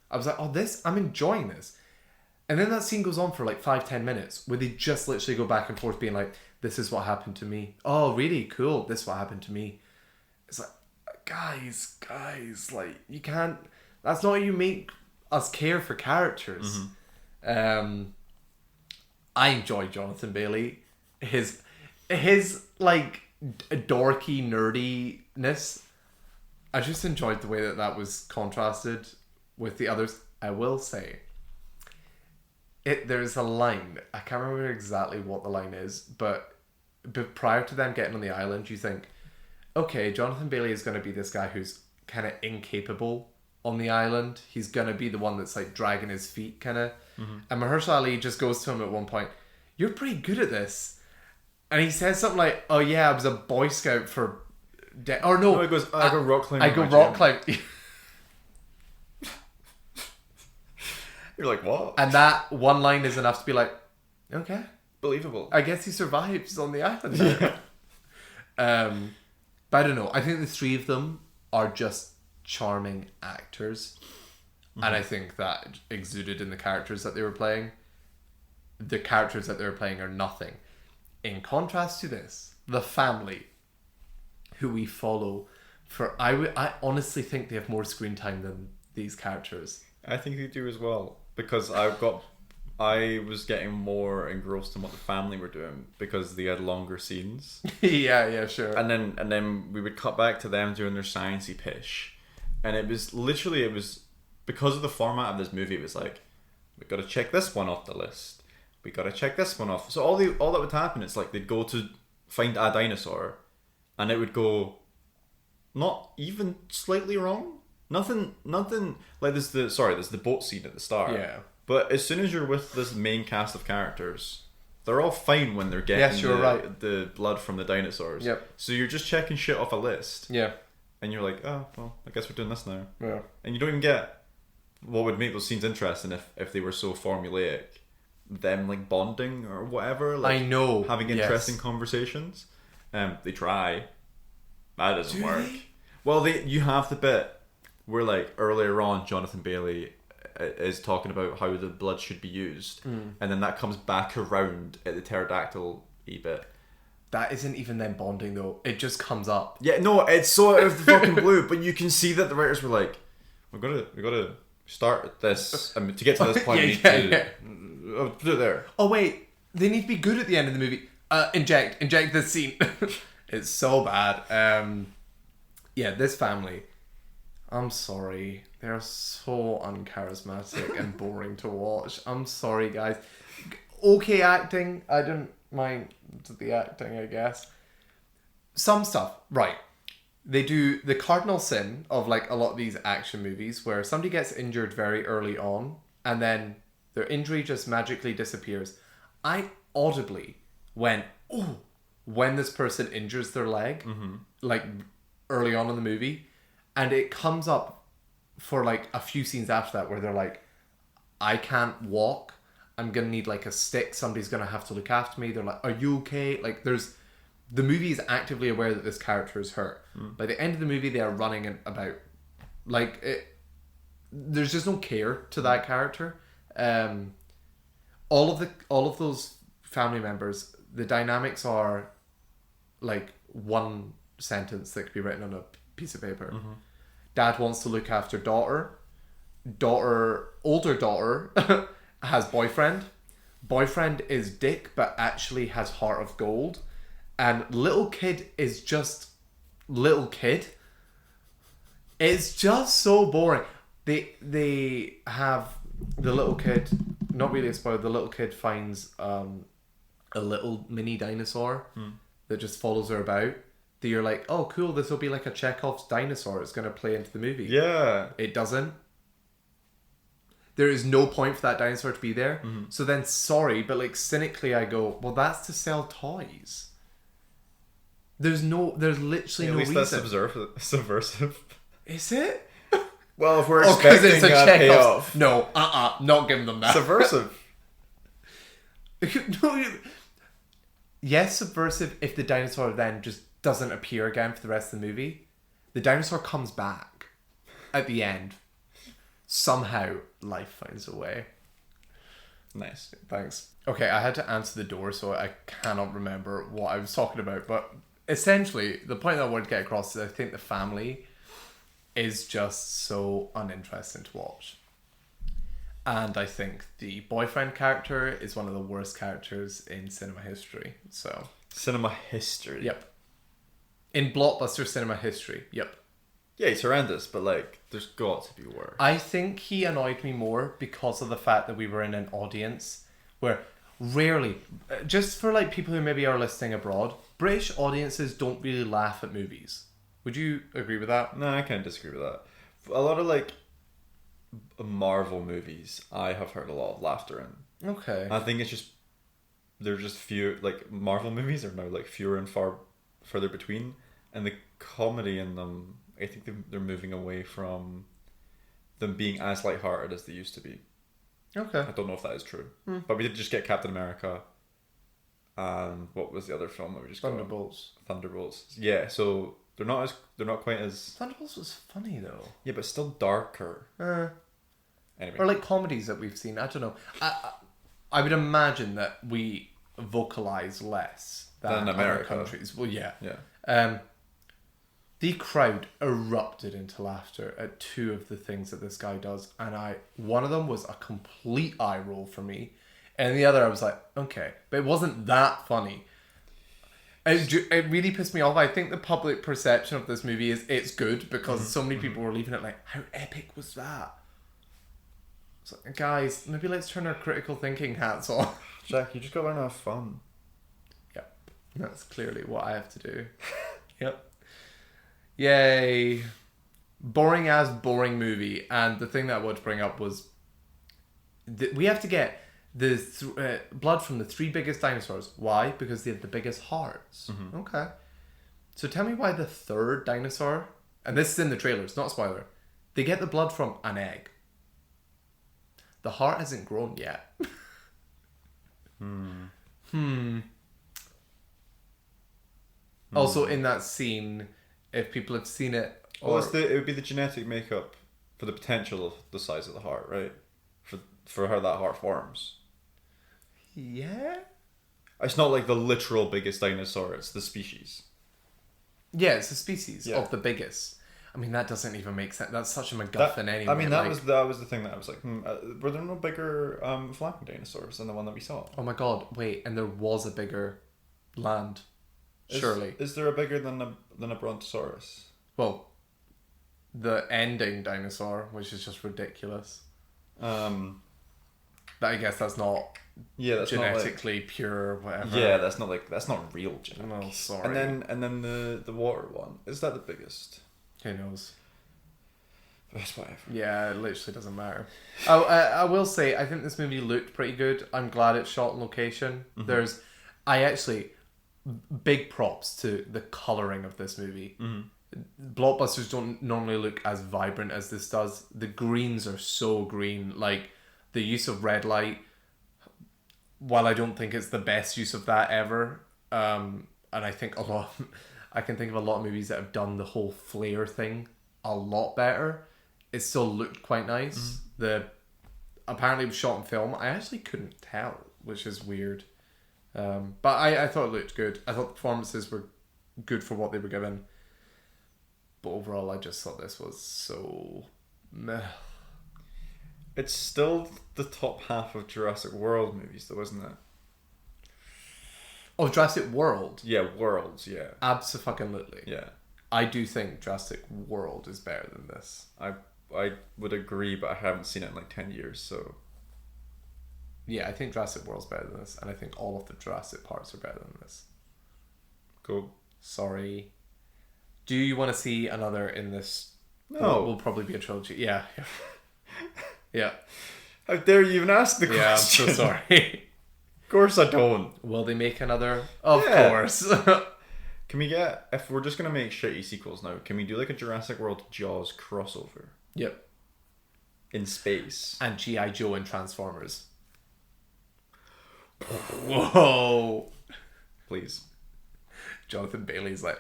I was like, oh, I'm enjoying this. And then that scene goes on for like 5-10 minutes where they just literally go back and forth being like, this is what happened to me. Oh, really? Cool. This is what happened to me. It's like, guys, like you can't, that's not how you make us care for characters. I enjoy Jonathan Bailey. His like dorky nerdiness. I just enjoyed the way that was contrasted with the others. I will say, there's a line, I can't remember exactly what the line is, but but prior to them getting on the island, you think, okay, Jonathan Bailey is going to be this guy who's kind of incapable on the island. He's going to be the one that's like dragging his feet kind of. And Mahershala Ali just goes to him at one point, you're pretty good at this. And he says something like, oh yeah, I was a Boy Scout for... or no, he goes, I go rock climbing. I go rock climbing. You're like, what? And that one line is enough to be like, okay. Believable. I guess he survives on the island. Yeah. But I don't know. I think the three of them are just charming actors. And I think that exuded in the characters that they were playing. The characters that they were playing are nothing. In contrast to this, the family who we follow for... I honestly think they have more screen time than these characters. I think they do as well. Because I was getting more engrossed in what the family were doing because they had longer scenes. yeah, sure. And then we would cut back to them doing their sciencey pitch. And it was because of the format of this movie, it was like, we got to check this one off the list. We got to check this one off. So all that would happen, it's like they'd go to find a dinosaur and it would go not even slightly wrong. Nothing like there's the boat scene at the start. Yeah. But as soon as you're with this main cast of characters, they're all fine when they're getting the blood from the dinosaurs. Yep. So you're just checking shit off a list. Yeah. And you're like, oh, well, I guess we're doing this now. Yeah. And you don't even get what would make those scenes interesting if they were so formulaic. Them like bonding or whatever. Like, I know. Having interesting conversations. They try. That doesn't work. Well, you have the bit where like earlier on Jonathan Bailey is talking about how the blood should be used, and then that comes back around at the pterodactyl bit. That isn't even them bonding though. It just comes up. Yeah, no, it's so out of the fucking blue. But you can see that the writers were like, we gotta start this. I mean, to get to this point, we need to put it there. Oh wait, they need to be good at the end of the movie. Inject this scene. It's so bad. Yeah, this family. I'm sorry. They're so uncharismatic and boring to watch. I'm sorry, guys. Okay acting. I don't mind the acting, I guess. Some stuff. Right. They do the cardinal sin of like a lot of these action movies where somebody gets injured very early on and then their injury just magically disappears. I audibly went, oh, when this person injures their leg, like early on in the movie. And it comes up for like a few scenes after that where they're like, I can't walk. I'm going to need like a stick. Somebody's going to have to look after me. They're like, are you okay? Like the movie is actively aware that this character is hurt. By the end of the movie, they are running about like there's just no care to that character. All of those family members, the dynamics are like one sentence that could be written on a piece of paper. Dad wants to look after daughter. Older daughter has boyfriend. Boyfriend is dick, but actually has heart of gold. And little kid is just little kid. It's just so boring. They have the little kid, not really a spoiler, the little kid finds a little mini dinosaur that just follows her about. That you're like, oh cool, this will be like a Chekhov's dinosaur. It's going to play into the movie. Yeah. It doesn't. There is no point for that dinosaur to be there. So then, sorry, but like cynically I go, well that's to sell toys. There's literally no reason. At least that's subversive. Is it? Well, if we're expecting it's a payoff. No, not giving them that. Subversive. No, yes, subversive if the dinosaur then just doesn't appear again for the rest of the movie. The dinosaur comes back at the end. Somehow, life finds a way. Nice. Thanks. Okay, I had to answer the door, so I cannot remember what I was talking about. But essentially, the point that I wanted to get across is I think the family is just so uninteresting to watch. And I think the boyfriend character is one of the worst characters in cinema history. So cinema history. Yep. In blockbuster cinema history. Yep. Yeah, he's horrendous, but like, there's got to be worse. I think he annoyed me more because of the fact that we were in an audience where rarely. Just for like people who maybe are listening abroad, British audiences don't really laugh at movies. Would you agree with that? No, I kind of disagree with that. A lot of like Marvel movies, I have heard a lot of laughter in. Okay. I think it's just they're just few. Like Marvel movies are now like fewer and further between, and the comedy in them, I think they're moving away from them being as lighthearted as they used to be. Okay. I don't know if that is true, but we did just get Captain America. And what was the other film that we just got? Thunderbolts. Yeah, so they're not quite as. Thunderbolts was funny though. Yeah, but still darker. Anyway. Or like comedies that we've seen. I don't know. I would imagine that we vocalize less than America. Other countries. Well, yeah. Yeah. The crowd erupted into laughter at two of the things that this guy does, and one of them was a complete eye roll for me, and the other I was like, okay, but it wasn't that funny. It really pissed me off. I think the public perception of this movie is it's good because so many people were leaving it like, how epic was that? So, guys, maybe let's turn our critical thinking hats on. Jack, you just gotta learn to have fun. Yep, that's clearly what I have to do. Yep. Yay. Boring as boring movie. And the thing that I wanted to bring up was we have to get the blood from the three biggest dinosaurs. Why? Because they have the biggest hearts. Okay. So tell me why the third dinosaur, and this is in the trailers, not a spoiler, they get the blood from an egg. The heart hasn't grown yet. Also, in that scene, if people have seen it, Well, it would be the genetic makeup for the potential of the size of the heart, right? For how that heart forms. Yeah. It's not like the literal biggest dinosaur; it's the species. Yeah, it's a species of the biggest. I mean, that doesn't even make sense. That's such a MacGuffin anyway. I mean, that was the thing that I was like, were there no bigger flying dinosaurs than the one that we saw? Oh my god! Wait, and there was a bigger land. Surely. Is there a bigger than a brontosaurus? Well, the ending dinosaur, which is just ridiculous. I guess that's not that's genetically pure or whatever. Yeah, that's not real genetic. No, sorry. And then the water one, is that the biggest? Who knows? That's whatever. Yeah, it literally doesn't matter. I will say, I think this movie looked pretty good. I'm glad it's shot on location. Big props to the colouring of this movie. Blockbusters don't normally look as vibrant as this does. The greens are so green. Like, the use of red light, while I don't think it's the best use of that ever, and I think I can think of a lot of movies that have done the whole flare thing a lot better. It still looked quite nice. Apparently it was shot in film. I actually couldn't tell, which is weird. But I thought it looked good. I thought the performances were good for what they were given. But overall, I just thought this was so meh. It's still the top half of Jurassic World movies, though, isn't it? Oh, Jurassic World? Yeah, Worlds, yeah. Abso-fucking-lutely. Yeah. I do think Jurassic World is better than this. I would agree, but I haven't seen it in like 10 years, so... Yeah, I think Jurassic World's better than this, and I think all of the Jurassic Parks are better than this. Cool. Sorry. Do you want to see another in this? No. Will probably be a trilogy. Yeah. Yeah. How dare you even ask the question? Yeah, I'm so sorry. Of course I don't. Will they make another? Of course. Can we get, if we're just going to make shitty sequels now, can we do like a Jurassic World Jaws crossover? Yep. In space. And G.I. Joe and Transformers. Whoa. Please. Jonathan Bailey's like,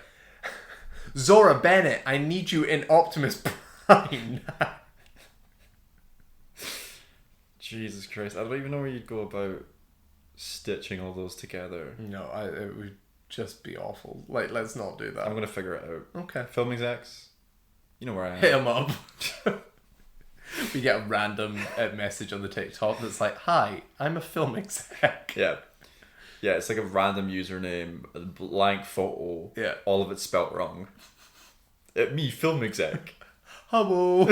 Zora Bennett, I need you in Optimus Prime. Jesus Christ. I don't even know where you'd go about stitching all those together. No, it would just be awful. Like, let's not do that. I'm going to figure it out. Okay. Film execs, you know where I am. Hit him up. We get a random message on the TikTok that's like, hi, I'm a film exec. Yeah. Yeah, it's like a random username, a blank photo. Yeah. All of it spelt wrong. Me, film exec. Hello.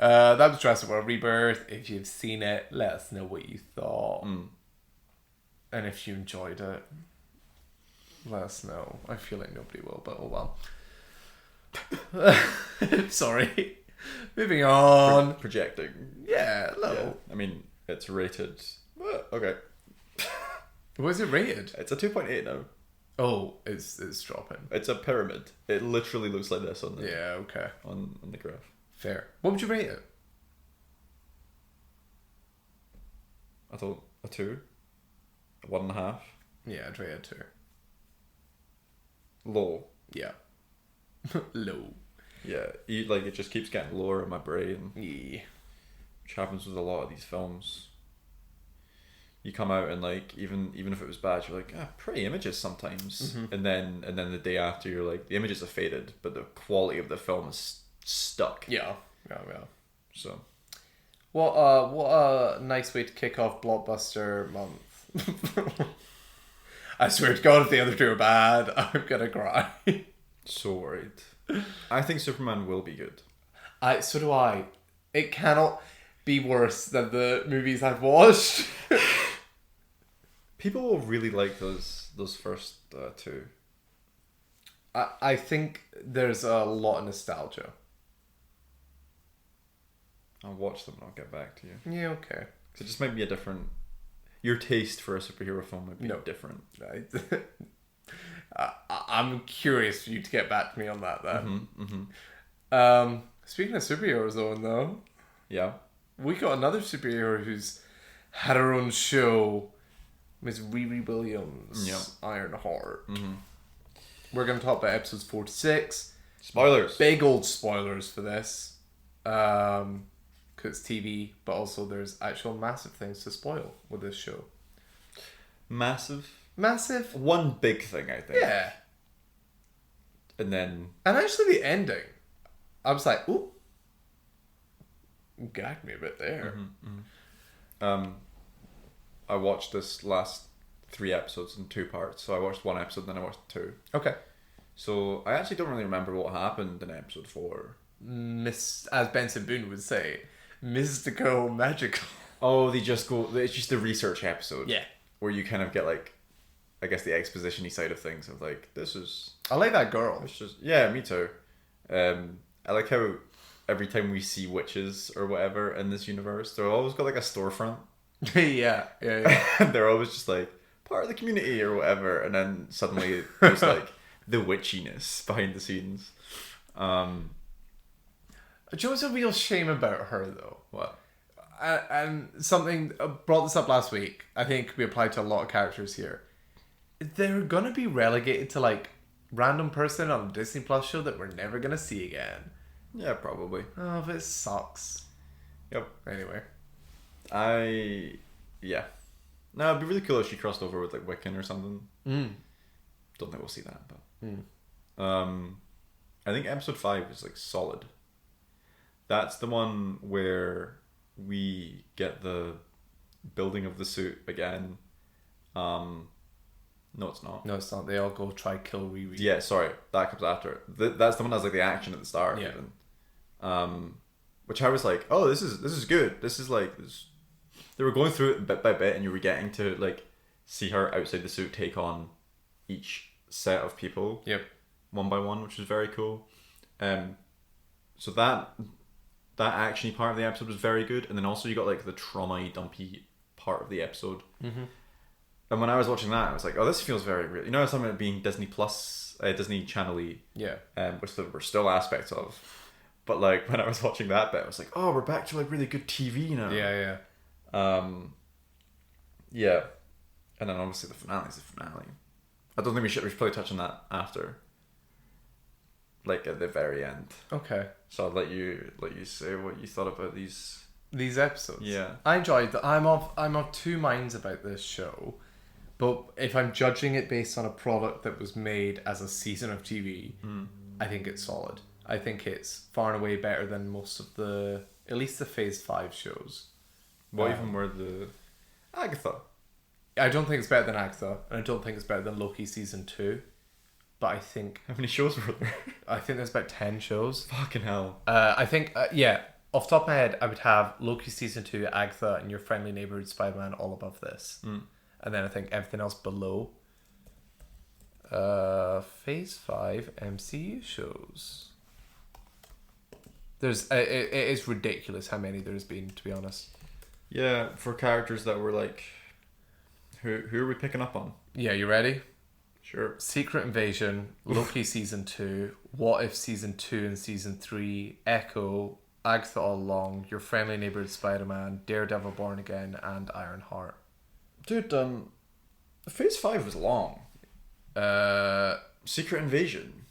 That was Jurassic World Rebirth. If you've seen it, let us know what you thought. And if you enjoyed it, let us know. I feel like nobody will, but oh well. Sorry. Moving on. Projecting. Yeah, low. Yeah. I mean, it's rated. Okay. What is it rated? It's a 2.8 now. Oh, it's dropping. It's a pyramid. It literally looks like this on the okay. on the graph. Fair. What would you rate it? I thought a 2, a 1.5. Yeah, I'd rate it 2. Low. Yeah. Low. Yeah, it just keeps getting lower in my brain. Yeah. Which happens with a lot of these films. You come out and like even if it was bad, you're like, pretty images sometimes, and then the day after you're like, the images are faded, but the quality of the film is stuck. Yeah. So, what a nice way to kick off Blockbuster month. I swear to God, if the other two are bad, I'm gonna cry. So worried. I think Superman will be good. So do I. It cannot be worse than the movies I've watched. People will really like those first two. I think there's a lot of nostalgia. I'll watch them and I'll get back to you. Yeah, okay. It just might be a different... Your taste for a superhero film might be different. I'm curious for you to get back to me on that then. Speaking of superheroes, Owen, though. Yeah. We got another superhero who's had her own show. Miss Riri Williams. Yeah. Ironheart. We're going to talk about episodes 4 to 6. Spoilers. Big old spoilers for this. Because it's TV, but also there's actual massive things to spoil with this show. Massive? One big thing, I think. Yeah. And then... And actually the ending. I was like, ooh. Gagged me a bit there. I watched this last 3 episodes in 2 parts. So I watched 1 episode, then I watched 2. Okay. So I actually don't really remember what happened in episode 4. As Benson Boone would say, mystical, magical. Oh, they just go... It's just a research episode. Yeah. Where you kind of get like, I guess the exposition-y side of things of like, this is... I like that girl. It's just... Yeah, me too. I like how every time we see witches or whatever in this universe, they're always got like a storefront. yeah. And they're always just like part of the community or whatever, and then suddenly there's like the witchiness behind the scenes. Do you know what's a real shame about her though? What? And something brought this up last week. I think we applied to a lot of characters here. They're gonna be relegated to like random person on a Disney Plus show that we're never gonna see again. Yeah, probably. Oh, but it sucks. Yep. Anyway. Yeah. No, it'd be really cool if she crossed over with like Wiccan or something. Don't think we'll see that, but I think episode 5 is like solid. That's the one where we get the building of the suit again. No, it's not. No, it's not. They all go try kill Riri. Yeah, sorry, that comes after it. That's the one that has like the action at the start. Yeah. Even. Which I was like, oh, this is good. This is like this. They were going through it bit by bit, and you were getting to like see her outside the suit take on each set of people. Yep. One by one, which was very cool. So that actiony part of the episode was very good, and then also you got like the trauma-y, dumpy part of the episode. And when I was watching that, I was like, oh, this feels very real. You know, something about being Disney Plus, Disney Channel-y, which there were still aspects of. But like when I was watching that bit, I was like, oh, we're back to like really good TV now. Yeah. Yeah. And then obviously the finale is the finale. I don't think we should probably touch on that after. Like at the very end. Okay. So I'll let you say what you thought about these episodes. Yeah. I enjoyed that. I'm of two minds about this show. But if I'm judging it based on a product that was made as a season of TV, I think it's solid. I think it's far and away better than most of at least the Phase 5 shows. What even were the... Agatha. I don't think it's better than Agatha, and I don't think it's better than Loki Season 2. But I think... How many shows were there? I think there's about 10 shows. Fucking hell. I think, off the top of my head, I would have Loki season 2, Agatha, and Your Friendly Neighborhood Spider-Man all above this, and then I think everything else below. Phase 5 MCU shows. There's it is ridiculous how many there's been, to be honest. Yeah, for characters that were like, who are we picking up on? Yeah, you ready? Sure. Secret Invasion, Loki season 2, What If season 2 and season 3, Echo, Agatha All Along, Your Friendly Neighborhood Spider-Man, Daredevil Born Again, and Ironheart. Dude, Phase 5 was long. Secret Invasion.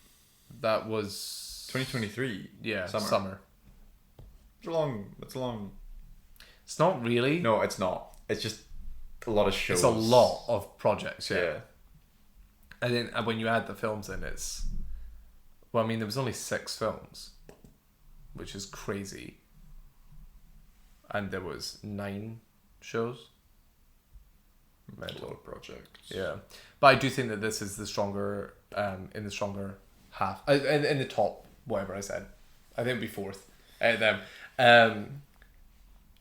That was 2023. Yeah, summer. It's a long. It's not really. No, it's not. It's just a lot of shows. It's a lot of projects. Yeah. And then when you add the films in, it's... Well, I mean, there was only 6 films, which is crazy. And there was 9 shows. A lot of projects. Yeah. But I do think that this is the stronger, in the stronger half. In the top, whatever I said. I think it'd be fourth out of them.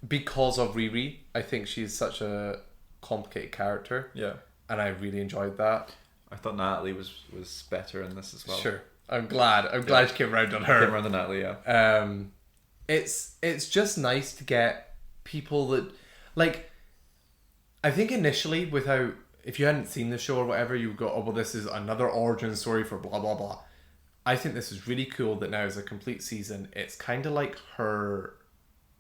Because of Riri, I think she's such a complicated character. Yeah. And I really enjoyed that. I thought Natalie was better in this as well. Sure. I'm glad she came around on her. Came around on Natalie, yeah. It's just nice to get people that, like, I think initially if you hadn't seen the show or whatever, you would go, oh, well, this is another origin story for blah, blah, blah. I think this is really cool that now is a complete season. It's kind of like her,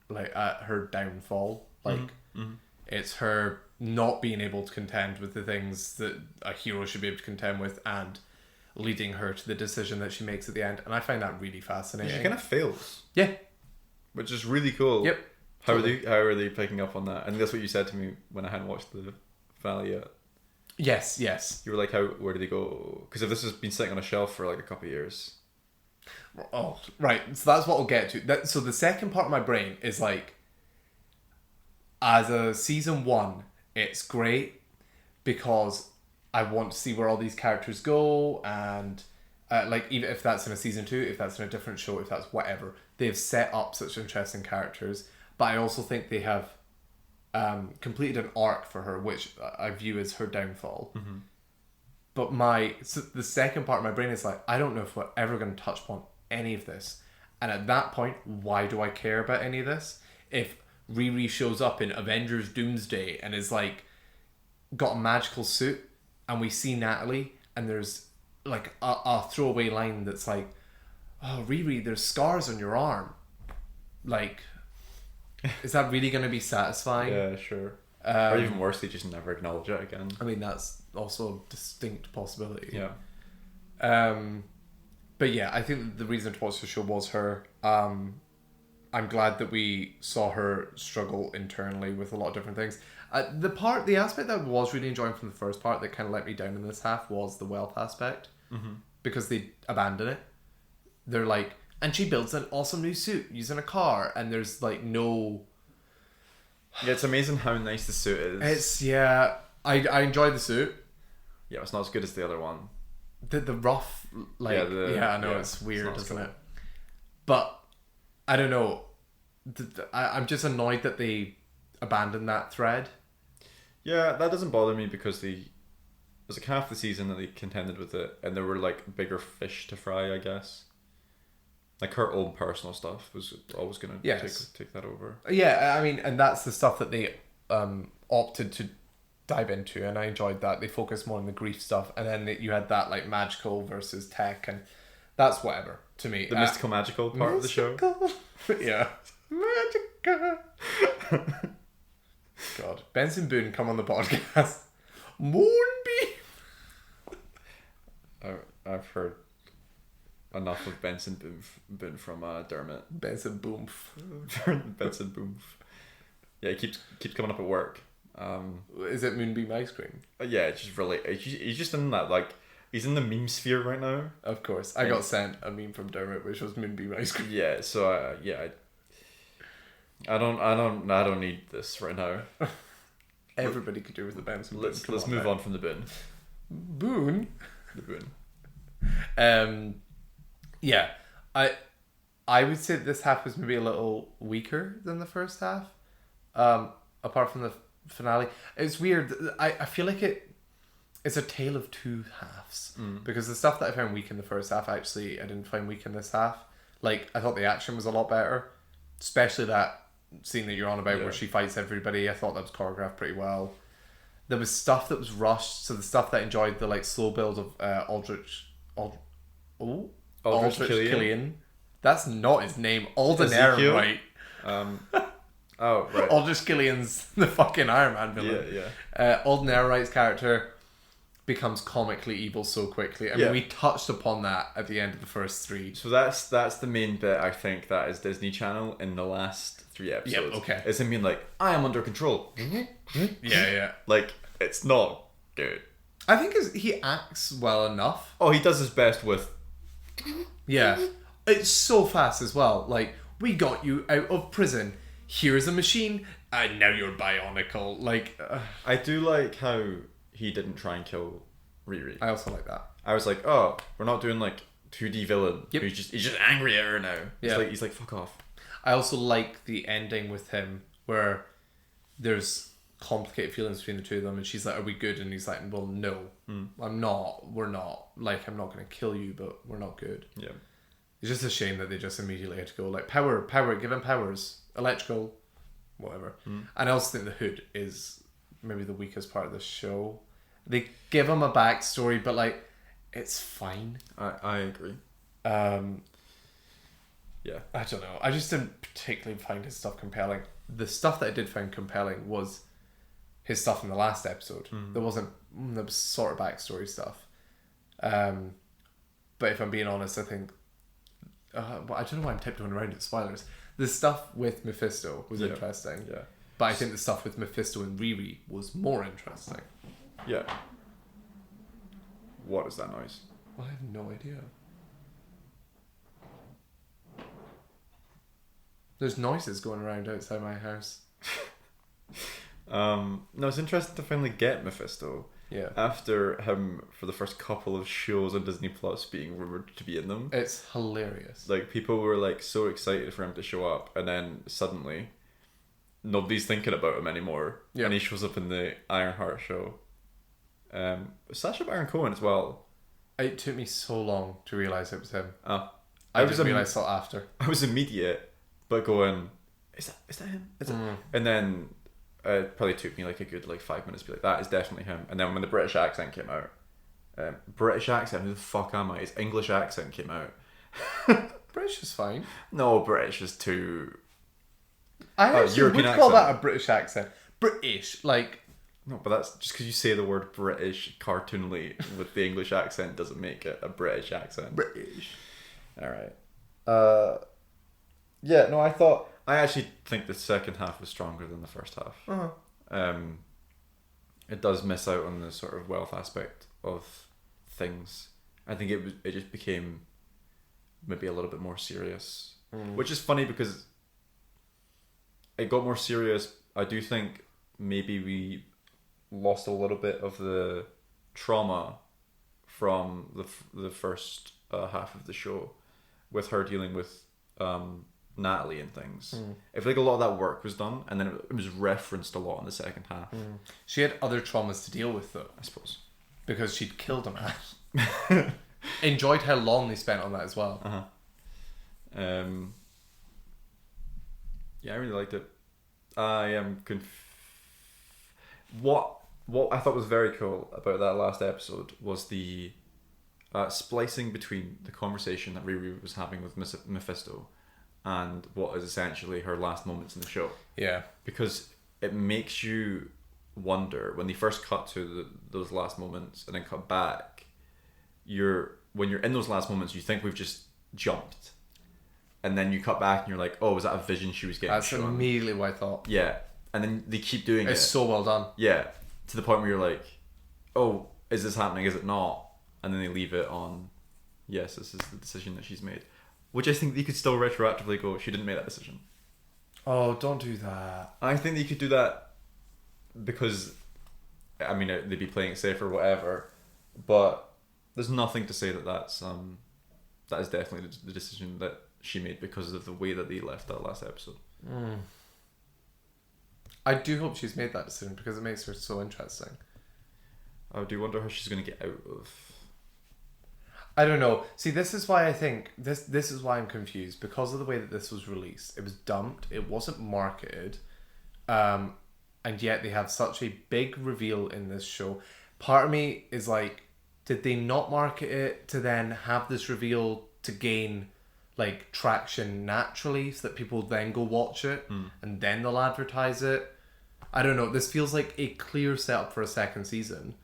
her downfall. Like, it's her not being able to contend with the things that a hero should be able to contend with, and leading her to the decision that she makes at the end. And I find that really fascinating. She kind of fails. Yeah. Which is really cool. Yep. How are they picking up on that? And that's what you said to me when I hadn't watched the finale yet. Yes. You were like, where did they go? Because if this has been sitting on a shelf for like a couple of years. Oh, right. So that's what we'll get to. So the second part of my brain is like, as a season 1, it's great because I want to see where all these characters go, and like, even if that's in a season 2, if that's in a different show, if that's whatever, they've set up such interesting characters. But I also think they have completed an arc for her, which I view as her downfall. Mm-hmm. But the second part of my brain is like, I don't know if we're ever going to touch upon any of this. And at that point, why do I care about any of this? If Riri shows up in Avengers Doomsday and is like, got a magical suit, and we see Natalie, and there's like a throwaway line that's like, oh, Riri, there's scars on your arm. Like, is that really going to be satisfying? Yeah, sure. Or even worse, they just never acknowledge it again. I mean, that's also a distinct possibility. Yeah. But yeah, I think the reason to watch the show was her. I'm glad that we saw her struggle internally with a lot of different things. The aspect that I was really enjoying from the first part that kind of let me down in this half was the wealth aspect. Mm-hmm. Because they abandon it. They're like, and she builds an awesome new suit using a car, and there's like no... Yeah, it's amazing how nice the suit is. I enjoy the suit. Yeah, it's not as good as the other one. The rough, like... I know, it's weird, isn't it? But, I don't know. I'm just annoyed that they abandoned that thread. Yeah, that doesn't bother me because it was like half the season that they contended with it, and there were like bigger fish to fry, I guess. Like her own personal stuff was always going to take that over. Yeah, I mean, and that's the stuff that they opted to dive into, and I enjoyed that. They focused more on the grief stuff, and then you had that like magical versus tech, and that's whatever to me. The mystical magical part of the show. Yeah. Magical. God. Benson Boone, come on the podcast. Moonbeam. I've heard enough of Benson Boone from Dermot. Benson Boom. Benson Boom. Yeah, he keeps coming up at work. Is it Moonbeam ice cream? Yeah, it's just really... He's just in that, like... He's in the meme sphere right now. Of course. I got sent a meme from Dermot, which was Moonbeam ice cream. Yeah, so, I don't need this right now. Everybody could do with the Benson Boone. Let's move on from the Boone. Boone? The Boone. Yeah. I would say that this half was maybe a little weaker than the first half. Apart from the finale, it's weird. I feel like it's a tale of two halves because the stuff that I found weak in the first half, actually, I didn't find weak in this half. Like, I thought the action was a lot better, especially that scene that you're on about where she fights everybody. I thought that was choreographed pretty well. There was stuff that was rushed, so the stuff that I enjoyed, the like slow build of Aldrich Killian. That's not his name. Alden Ehrenreich. Oh, right. Aldrich Killian's the fucking Iron Man villain. Yeah. Alden Ehrenreich's character becomes comically evil so quickly. I mean, we touched upon that at the end of the first three. So that's the main bit, I think, that is Disney Channel in the last 3 episodes. Yep, okay. It's him being like, I am under control. Yeah. Like, it's not good. I think he acts well enough. Oh, he does his best with... Yeah. It's so fast as well. Like, we got you out of prison. Here's a machine, and now you're bionicle. Like... I do like how he didn't try and kill Riri. I also like that. I was like, oh, we're not doing like 2D villain. Yep. He's just angry at her now. Yeah. He's like, fuck off. I also like the ending with him where there's complicated feelings between the two of them, and she's like, are we good? And he's like, well, no, I'm not. We're not. Like, I'm not going to kill you, but we're not good. Yeah. It's just a shame that they just immediately had to go like, power, give him powers, electrical, whatever. And I also think the Hood is maybe the weakest part of the show. They give him a backstory, but like, it's fine. I agree. Yeah. I don't know. I just didn't particularly find his stuff compelling. The stuff that I did find compelling was his stuff in the last episode. There was sort of backstory stuff. But if I'm being honest, I think... I don't know why I'm tiptoeing around it, spoilers. The stuff with Mephisto was interesting. Yeah. But I think the stuff with Mephisto and Riri was more interesting. Yeah. What is that noise? Well, I have no idea. There's noises going around outside my house. No, it's interesting to finally get Mephisto. Yeah. After him, for the first couple of shows on Disney Plus, being rumored to be in them. It's hilarious. Like, people were like so excited for him to show up, and then suddenly nobody's thinking about him anymore. Yeah. And he shows up in the Ironheart show. Sacha Baron Cohen as well. It took me so long to realise it was him. Oh. I didn't realise till after. I was immediate, but going, is that him? Is it? And then it probably took me like a good 5 minutes to be like, that is definitely him. And then when the British accent came out, British accent, who the fuck am I? His English accent came out. British is fine. No, British is too... I actually European would call accent. that a British accent. British, like... No, but that's just because you say the word British cartoonily with the English accent doesn't make it a British accent. British. Alright. Yeah, no, I actually think the second half was stronger than the first half. Uh-huh. It does miss out on the sort of wealth aspect of things. I think it just became maybe a little bit more serious. Which is funny because it got more serious. I do think maybe we lost a little bit of the trauma from the first half of the show with her dealing with Natalie and things. I feel like a lot of that work was done, and then it was referenced a lot in the second half. She had other traumas to deal with, though, I suppose, because she'd killed a man. Enjoyed how long they spent on that as well. Yeah, I really liked it. I am what I thought was very cool about that last episode was the splicing between the conversation that Riri was having with Mephisto and what is essentially her last moments in the show. Yeah. Because it makes you wonder, when they first cut to those last moments and then cut back, when you're in those last moments, you think we've just jumped. And then you cut back and you're like, oh, was that a vision she was getting That's shown? immediately what I thought. Yeah. And then they keep doing it. It's so well done. Yeah. To the point where you're like, oh, is this happening? Is it not? And then they leave it on, yes, this is the decision that she's made. Which I think you could still retroactively go, she didn't make that decision. Oh, don't do that. I think that you could do that because, I mean, they'd be playing it safe or whatever, but there's nothing to say that that is definitely the decision that she made because of the way that they left that last episode. I do hope she's made that decision because it makes her so interesting. I do wonder how she's going to get out of... I don't know. See, this is why I think... This is why I'm confused. Because of the way that this was released. It was dumped. It wasn't marketed. And yet they have such a big reveal in this show. Part of me is like, did they not market it to then have this reveal to gain like traction naturally so that people then go watch it and then they'll advertise it? I don't know. This feels like a clear setup for a second season.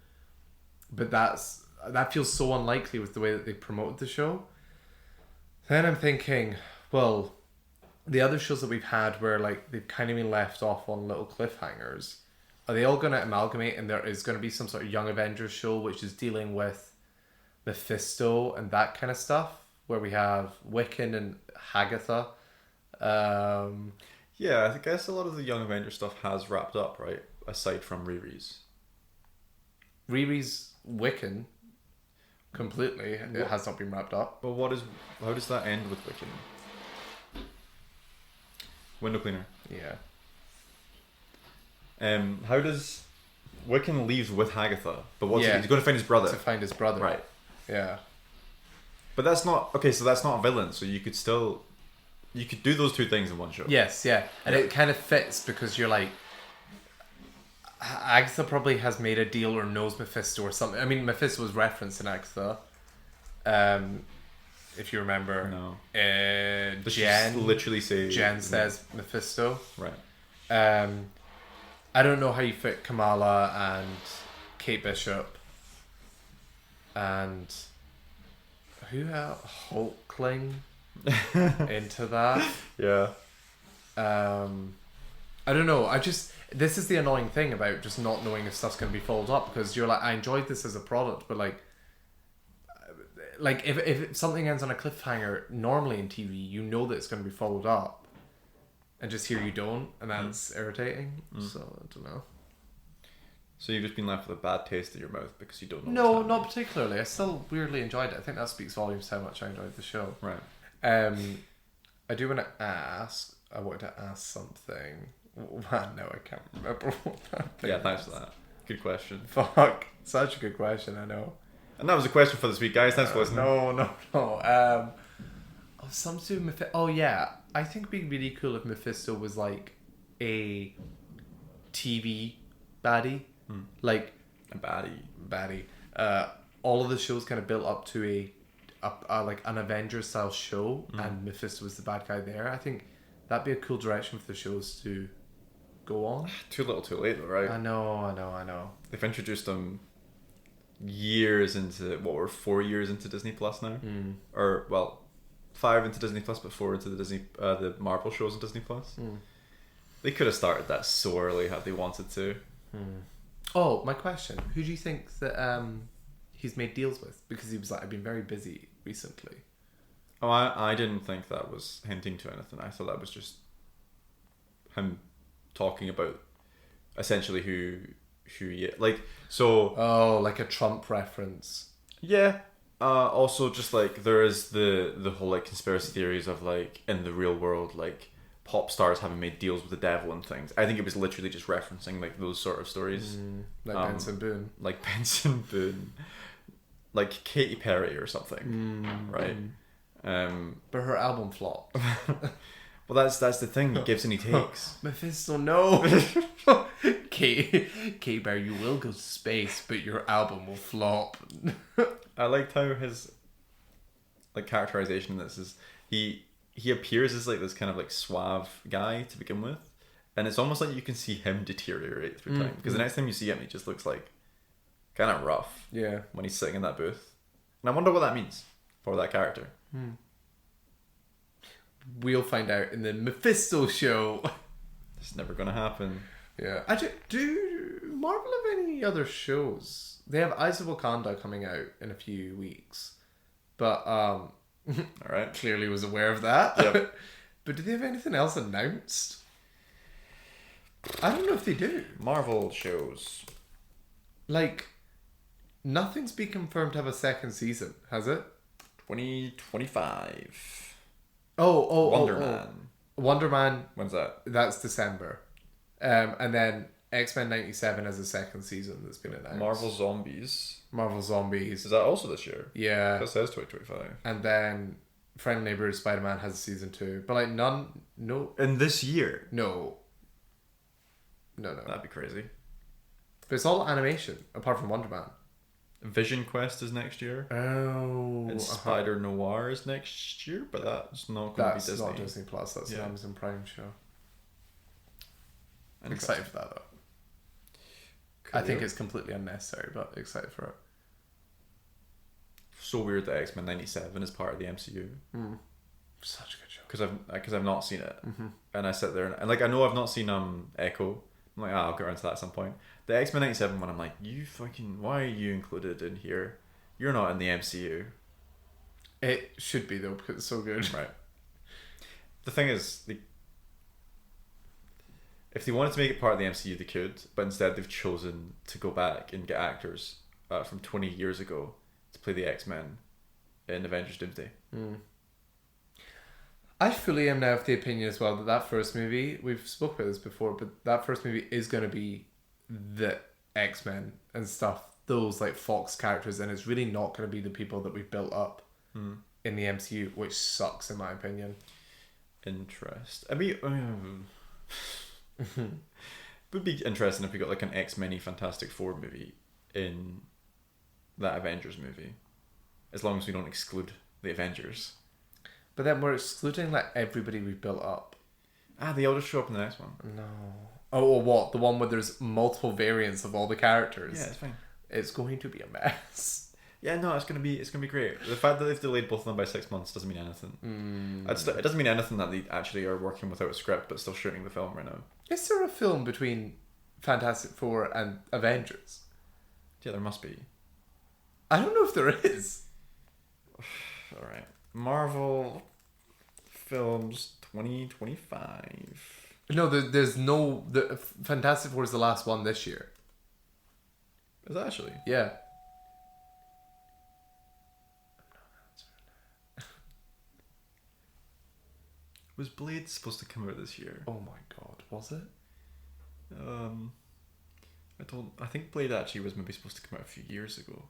But that feels so unlikely with the way that they promoted the show. Then I'm thinking, well, the other shows that we've had where like they've kind of been left off on little cliffhangers, are they all going to amalgamate and there is going to be some sort of Young Avengers show which is dealing with Mephisto and that kind of stuff, where we have Wiccan and Hagatha? Yeah, I guess a lot of the Young Avengers stuff has wrapped up, right? Aside from Riri's. Riri's Wiccan completely. It has not been wrapped up. But how does that end with Wiccan? Window cleaner. Yeah. How does Wiccan leaves with Hagatha? But he's going to find his brother. To find his brother. Right. Yeah. But that's not okay. So that's not a villain. So you could do those two things in one show. Yes, yeah, and it kind of fits because you're like, Agatha probably has made a deal or knows Mephisto or something. I mean, Mephisto was referenced in Agatha. If you remember, no. Jen literally say Jen says Mephisto. Right. I don't know how you fit Kamala and Kate Bishop and who else? Hulkling into that. Yeah. I don't know. This is the annoying thing about just not knowing if stuff's going to be followed up, because you're like, I enjoyed this as a product, but like if something ends on a cliffhanger, normally in TV, you know that it's going to be followed up, and just here you don't, and that's irritating. So I don't know. So you've just been left with a bad taste in your mouth because you don't know. No, not particularly. I still weirdly enjoyed it. I think that speaks volumes to how much I enjoyed the show. Right. I do want to ask. I wanted to ask something. No, I can't remember what that thing Yeah, thanks for that. Good question. Fuck, such a good question. I know. And that was a question for this week, guys. Thanks for listening. No. Some to do Mephisto. Oh yeah, I think it'd be really cool if Mephisto was like a TV baddie, like a baddie. All of the shows kind of built up to a like an Avengers style show, and Mephisto was the bad guy there. I think that'd be a cool direction for the shows to go on. Too little, too late, though, right? I know. They've introduced them years into 4 years into Disney Plus now, or 5 into Disney Plus, but 4 into the Marvel shows on Disney Plus. They could have started that so early had they wanted to. Oh, my question: who do you think that he's made deals with? Because he was like, I've been very busy recently. Oh, I didn't think that was hinting to anything. I thought that was just him talking about essentially who like so. Oh, like a Trump reference. Yeah. Also, just like there is the whole like conspiracy theories of like in the real world, like pop stars having made deals with the devil and things. I think it was literally just referencing like those sort of stories, like Benson Boone, like Katy Perry or something, right? But her album flopped. Well, that's the thing. He gives and he takes. Mephisto, no. Katy Perry, you will go to space, but your album will flop. I liked how his like characterization in this is he appears as like this kind of like suave guy to begin with, and it's almost like you can see him deteriorate through time, because the next time you see him, he just looks like kind of rough. Yeah. When he's sitting in that booth, and I wonder what that means for that character. We'll find out in the Mephisto show. It's never gonna happen. Yeah. Do Marvel have any other shows? They have Eyes of Wakanda coming out in a few weeks, but all right, clearly was aware of that. Yep. But do they have anything else announced? I don't know if they do. Marvel shows. Like, nothing's been confirmed to have a second season, has it? 2025. Wonder Man. Wonder Man. When's that? That's December. And then X-Men 97 has a second season that's been announced. Marvel Zombies. Is that also this year? Yeah. That says 2025. And then Friendly Neighbors Spider-Man has a season 2. But like no. In this year? No. That'd be crazy. But it's all animation, apart from Wonder Man. Vision Quest is next year. Oh. And Spider Noir is next year, but that's not going to be Disney. That's not Disney Plus. That's an Amazon Prime show. I'm excited for that though. Cool. I think it's completely unnecessary, but excited for it. So weird that X-Men 97 is part of the MCU. Such a good show. Because I've not seen it, and I sit there and like I know I've not seen Echo. I'm like, I'll get around to that at some point. The X-Men 97 one, I'm like, why are you included in here? You're not in the MCU. It should be though because it's so good. Right. The thing is, if they wanted to make it part of the MCU, they could, but instead they've chosen to go back and get actors from 20 years ago to play the X-Men in Avengers Doomsday. I fully am now of the opinion as well that first movie, we've spoke about this before, but that first movie is going to be the X-Men and stuff, those like Fox characters, and it's really not going to be the people that we've built up in the MCU, which sucks in my opinion. I mean, it would be interesting if we got like an X-Men Fantastic Four movie in that Avengers movie, as long as we don't exclude the Avengers. But then we're excluding like everybody we've built up. They all just show up in the next one. No. Oh, what? The one where there's multiple variants of all the characters? Yeah, it's fine. It's going to be a mess. Yeah, no, it's gonna be great. The fact that they've delayed both of them by 6 months doesn't mean anything. It doesn't mean anything that they actually are working without a script, but still shooting the film right now. Is there a film between Fantastic Four and Avengers? Yeah, there must be. I don't know if there is. All right, Marvel films 2025. No, there's no. The Fantastic Four is the last one this year. Is that actually? Yeah. Was Blade supposed to come out this year? Oh my god, was it? I think Blade actually was maybe supposed to come out a few years ago,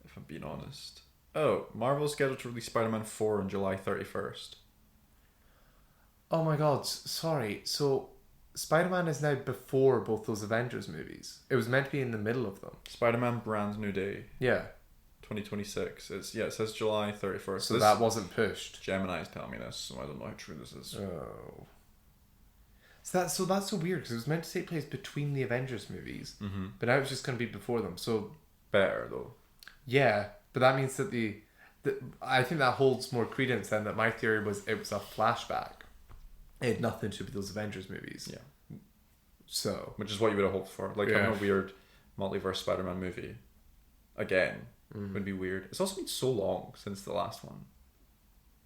if I'm being honest. Oh, Marvel's scheduled to release Spider-Man 4 on July 31st. Oh my god, sorry. So, Spider-Man is now before both those Avengers movies. It was meant to be in the middle of them. Spider-Man Brand New Day. Yeah. 2026. It says July 31st. So that wasn't pushed. Gemini's telling me this, so I don't know how true this is. Oh. So that's so weird because it was meant to take place between the Avengers movies, but now it's just going to be before them. So better though. Yeah, but that means that I think that holds more credence than that. My theory was it was a flashback. It had nothing to do with those Avengers movies. Yeah. So, which is what you would have hoped for. Like having a weird multiverse Spider-Man movie again would be weird. It's also been so long since the last one.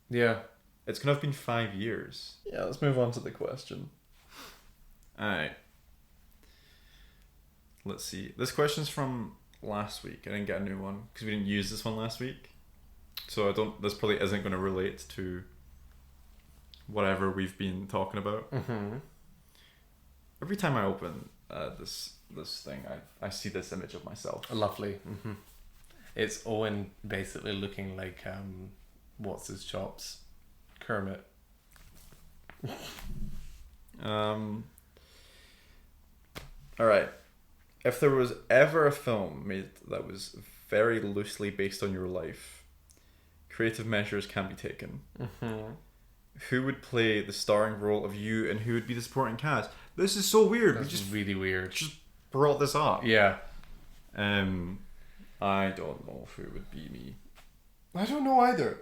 Yeah. It's gonna have been 5 years. Yeah, let's move on to the question. Alright. Let's see. This question's from last week. I didn't get a new one because we didn't use this one last week. So this probably isn't going to relate to whatever we've been talking about. Every time I open this thing, I see this image of myself. Lovely. It's Owen basically looking like what's his chops? Kermit. Alright. If there was ever a film made that was very loosely based on your life, creative measures can be taken. Who would play the starring role of you and who would be the supporting cast? This is so weird. That's just really weird. Just brought this up. Yeah. I don't know who would be me. I don't know either.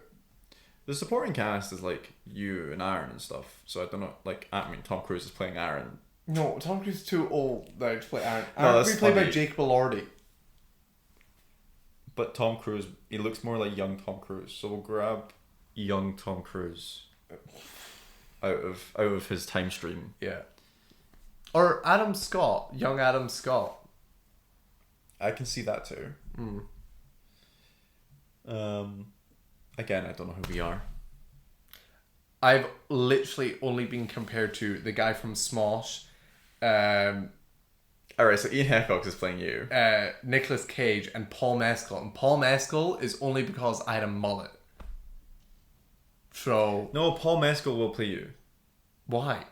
The supporting cast is like you and Aaron and stuff. So I don't know. Like, I mean, Tom Cruise is playing Aaron. No, Tom Cruise is too old now to play Aaron. No, Aaron that's would be played funny. by Jake Bellardi. But Tom Cruise, he looks more like young Tom Cruise. So we'll grab young Tom Cruise out of his time stream. Yeah. Or Adam Scott, young Adam Scott. I can see that too. Again, I don't know who we are. I've literally only been compared to the guy from Smosh, Alright, so Ian Hancock is playing you. Nicolas Cage, and Paul Mescal. And Paul Mescal is only because I had a mullet. So... No, Paul Mescal will play you. Why?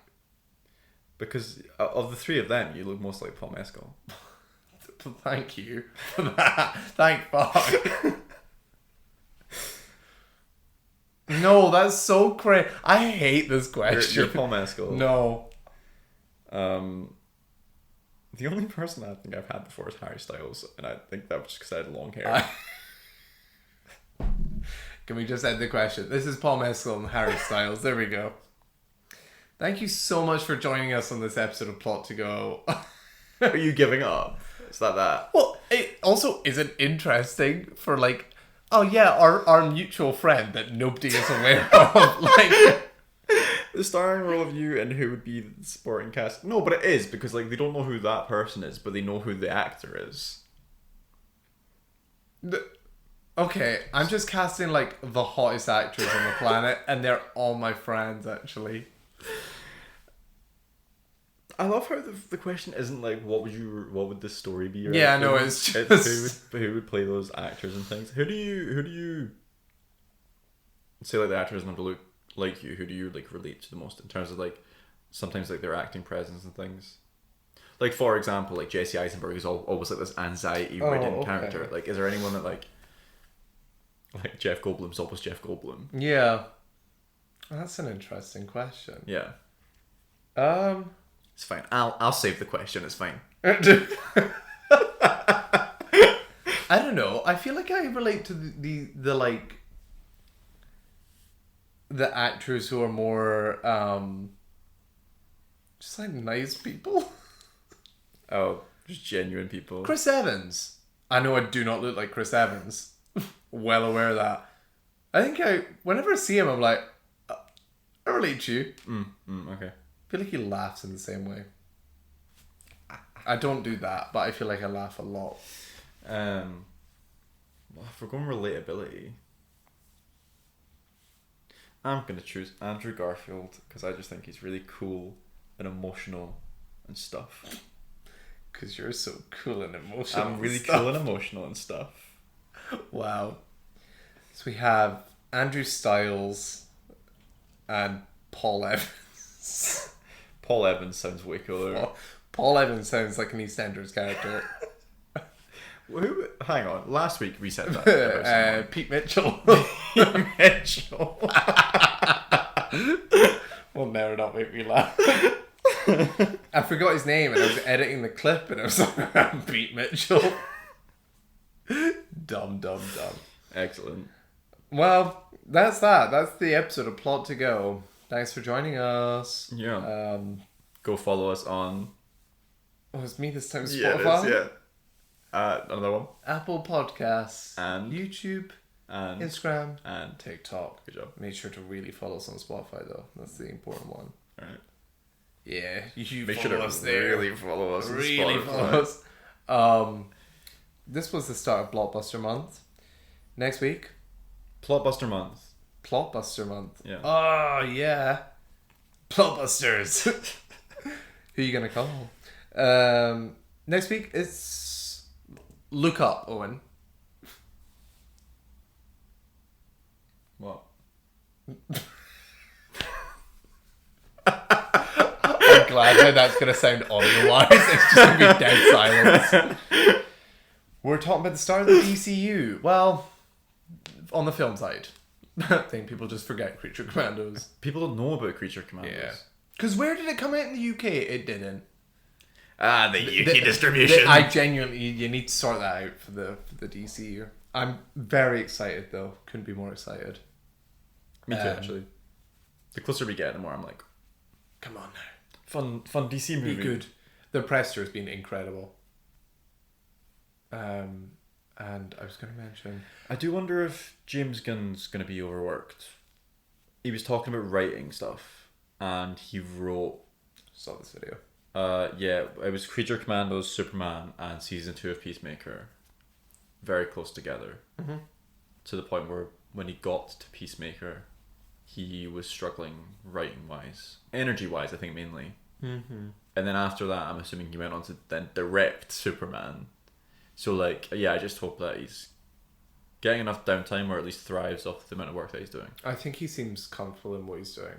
Because of the three of them, you look most like Paul Mescal. Thank you for that. Thank fuck. No, that's so crazy. I hate this question. You're Paul Mescal. No. The only person I think I've had before is Harry Styles, and I think that was just because I had long hair. Can we just end the question? This is Paul Mescal and Harry Styles. There we go. Thank you so much for joining us on this episode of Plot to Go. Are you giving up? Is that? Well, it also isn't interesting for like, oh yeah, our mutual friend that nobody is aware of. Like, The starring role of you and who would be the supporting cast? No, but it is, because like they don't know who that person is, but they know who the actor is. Okay, I'm just casting like the hottest actors on the planet, and they're all my friends actually. I love how the question isn't like what would the story be? Or Yeah, anything. no, it's just who would play those actors and things. Who do you say like the actor doesn't have to look like you? Who do you like relate to the most in terms of like sometimes like their acting presence and things? Like for example, like Jesse Eisenberg is always like this anxiety-ridden character. Like, is there anyone that like Jeff Goldblum's always Jeff Goldblum? Yeah, that's an interesting question. Yeah. It's fine. I'll save the question. It's fine. I don't know. I feel like I relate to the like the actors who are more just like nice people. Oh, just genuine people. Chris Evans. I know I do not look like Chris Evans. Well aware of that. I think whenever I see him, I'm like, I relate to you. Okay. I feel like he laughs in the same way. I don't do that, but I feel like I laugh a lot. Well, if we're going relatability, I'm going to choose Andrew Garfield because I just think he's really cool and emotional and stuff. Because you're so cool and emotional. I'm really cool and emotional and stuff. Wow. So we have Andrew Styles and Paul Evans. Paul Evans sounds way cooler. Paul Evans sounds like an EastEnders character. Hang on. Last week we said that. Pete Mitchell. Pete Mitchell. Will never not make me laugh. I forgot his name and I was editing the clip and I was like, Pete Mitchell. Dumb. Excellent. Well, that's that. That's the episode of Plot to Go. Thanks for joining us. Yeah. Go follow us on... Oh, it's me this time. Yeah, Spotify? it is, yeah. Another one. Apple Podcasts. And... YouTube. And... Instagram. And... TikTok. Good job. Make sure to really follow us on Spotify, though. That's the important one. Alright. Yeah, you Make follow sure to us there. really follow us on Really Spotify. follow us. This was the start of Blockbuster Month. Next week... Plotbuster month. Plotbuster Month. Yeah. Oh, yeah. Plotbusters. Who are you going to call? Next week, it's... Look Up, Owen. What? I'm glad how that's going to sound audio-wise. It's just going to be dead silence. We're talking about the start of the DCU. Well, on the film side. I think people just forget Creature Commandos. People don't know about Creature Commandos. Yeah. Because where did it come out in the UK? It didn't. The UK distribution. I genuinely, you need to sort that out for the DCU. I'm very excited though. Couldn't be more excited. Me too, actually. The closer we get, the more I'm like, come on now. Fun DC movie. Be good. The Prester's been incredible. And I was going to mention... I do wonder if James Gunn's going to be overworked. He was talking about writing stuff, and he wrote... Saw this video. Yeah, it was Creature Commandos, Superman, and Season 2 of Peacemaker. Very close together. Mm-hmm. To the point where when he got to Peacemaker, he was struggling writing wise, energy wise, I think mainly. Mm-hmm. And then after that, I'm assuming he went on to then direct Superman. So like, yeah, I just hope that he's getting enough downtime, or at least thrives off the amount of work that he's doing. I think he seems comfortable in what he's doing.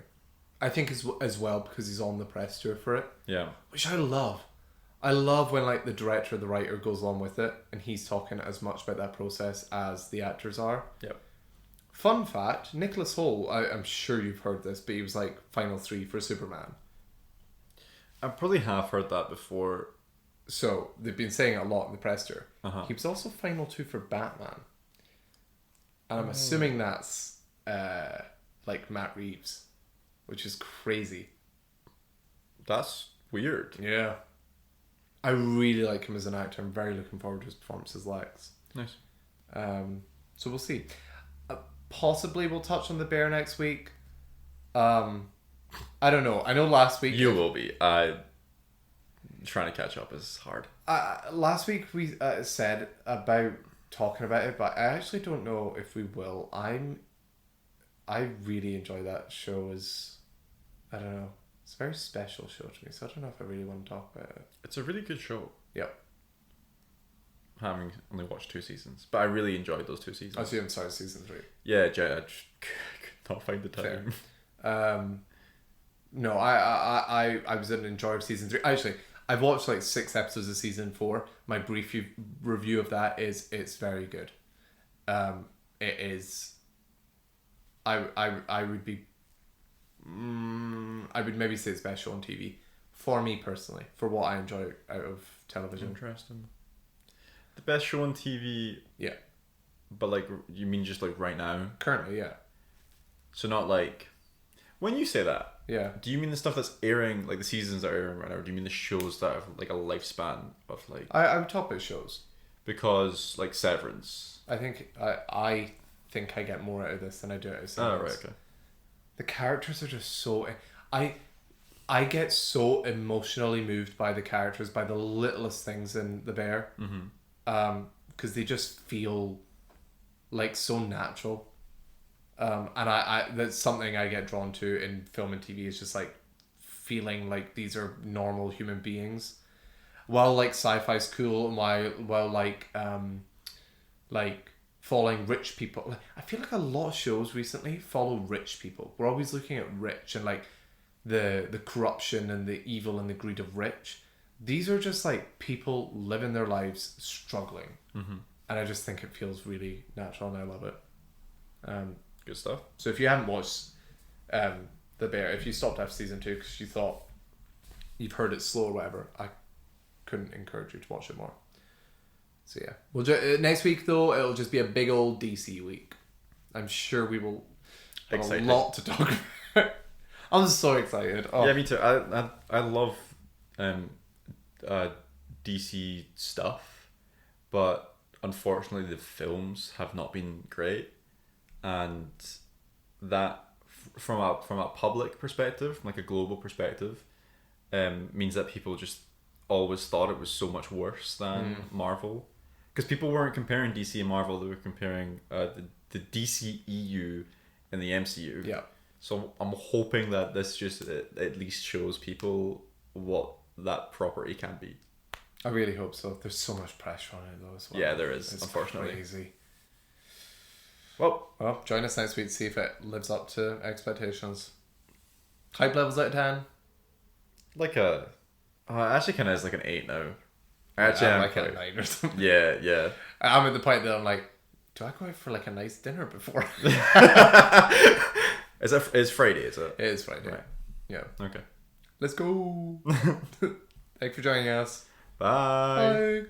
I think as well because he's on the press tour for it. Yeah. Which I love. I love when like the director or the writer goes along with it and he's talking as much about that process as the actors are. Yep. Fun fact, Nicholas Hoult, I'm sure you've heard this, but he was like final 3 for Superman. I probably have heard that before. So they've been saying it a lot in the press tour. Uh-huh. He was also final 2 for Batman. And I'm assuming that's like Matt Reeves, which is crazy. That's weird. Yeah. I really like him as an actor. I'm very looking forward to his performance as Lex. Nice. So we'll see. Possibly we'll touch on the bear next week. I don't know. I know last week... You will be. Trying to catch up is hard. Last week we said about talking about it, but I actually don't know if we will. I really enjoy that show. I don't know. It's a very special show to me, so I don't know if I really want to talk about it. It's a really good show. Yep. Having only watched 2 seasons, but I really enjoyed those 2 seasons. I see. I'm sorry, season 3. Yeah, I just could not find the time. Fair. No, I was an enjoyer of season 3. Actually, I've watched like 6 episodes of season 4. My brief review of that is it's very good. It is. I would be. I would maybe say it's best show on TV for me personally, for what I enjoy out of television. Interesting. The best show on TV. Yeah. But like, you mean just like right now? Currently, yeah. So not like, when you say that, yeah. do you mean the stuff that's airing, like the seasons that are airing right now, or do you mean the shows that have like a lifespan of like? I would talk about shows. Because like Severance. I think I think I get more out of this than I do out of Severance. Oh right, okay. The characters are just so... I get so emotionally moved by the characters, by the littlest things in The Bear. Mm-hmm. Because they just feel like so natural. And I that's something I get drawn to in film and TV, is just like feeling like these are normal human beings. While like sci-fi's cool, and while like following rich people, I feel like a lot of shows recently follow rich people. We're always looking at rich and like the corruption and the evil and the greed of rich. These are just like people living their lives struggling. Mm-hmm. And I just think it feels really natural and I love it. Good stuff. So if you haven't watched The Bear, if you stopped after season 2 because you thought you've heard it slow or whatever, I couldn't encourage you to watch it more. So yeah, we'll next week though, it'll just be a big old DC week. I'm sure we will have Excited. a lot to talk about. I'm so excited. Oh. Yeah, me too. I love DC stuff, but unfortunately the films have not been great, and that from a public perspective, from like a global perspective, means that people just always thought it was so much worse than Marvel, because people weren't comparing DC and Marvel, they were comparing the DCEU and the MCU. Yeah. So I'm hoping that this just at least shows people what that property can be. I really hope so. There's so much pressure on it though as well. Yeah, there is, it's unfortunately. Crazy. Well, Join us next week to see if it lives up to expectations. Hype levels out of 10? like a... actually kind of is like an 8 now. Actually, I'm like a 9 or something. Yeah. I'm at the point that I'm like, do I go out for like a nice dinner before? It's Friday, is it? It is Friday. Right. Yeah. Okay. Let's go. Thanks for joining us. Bye. Bye.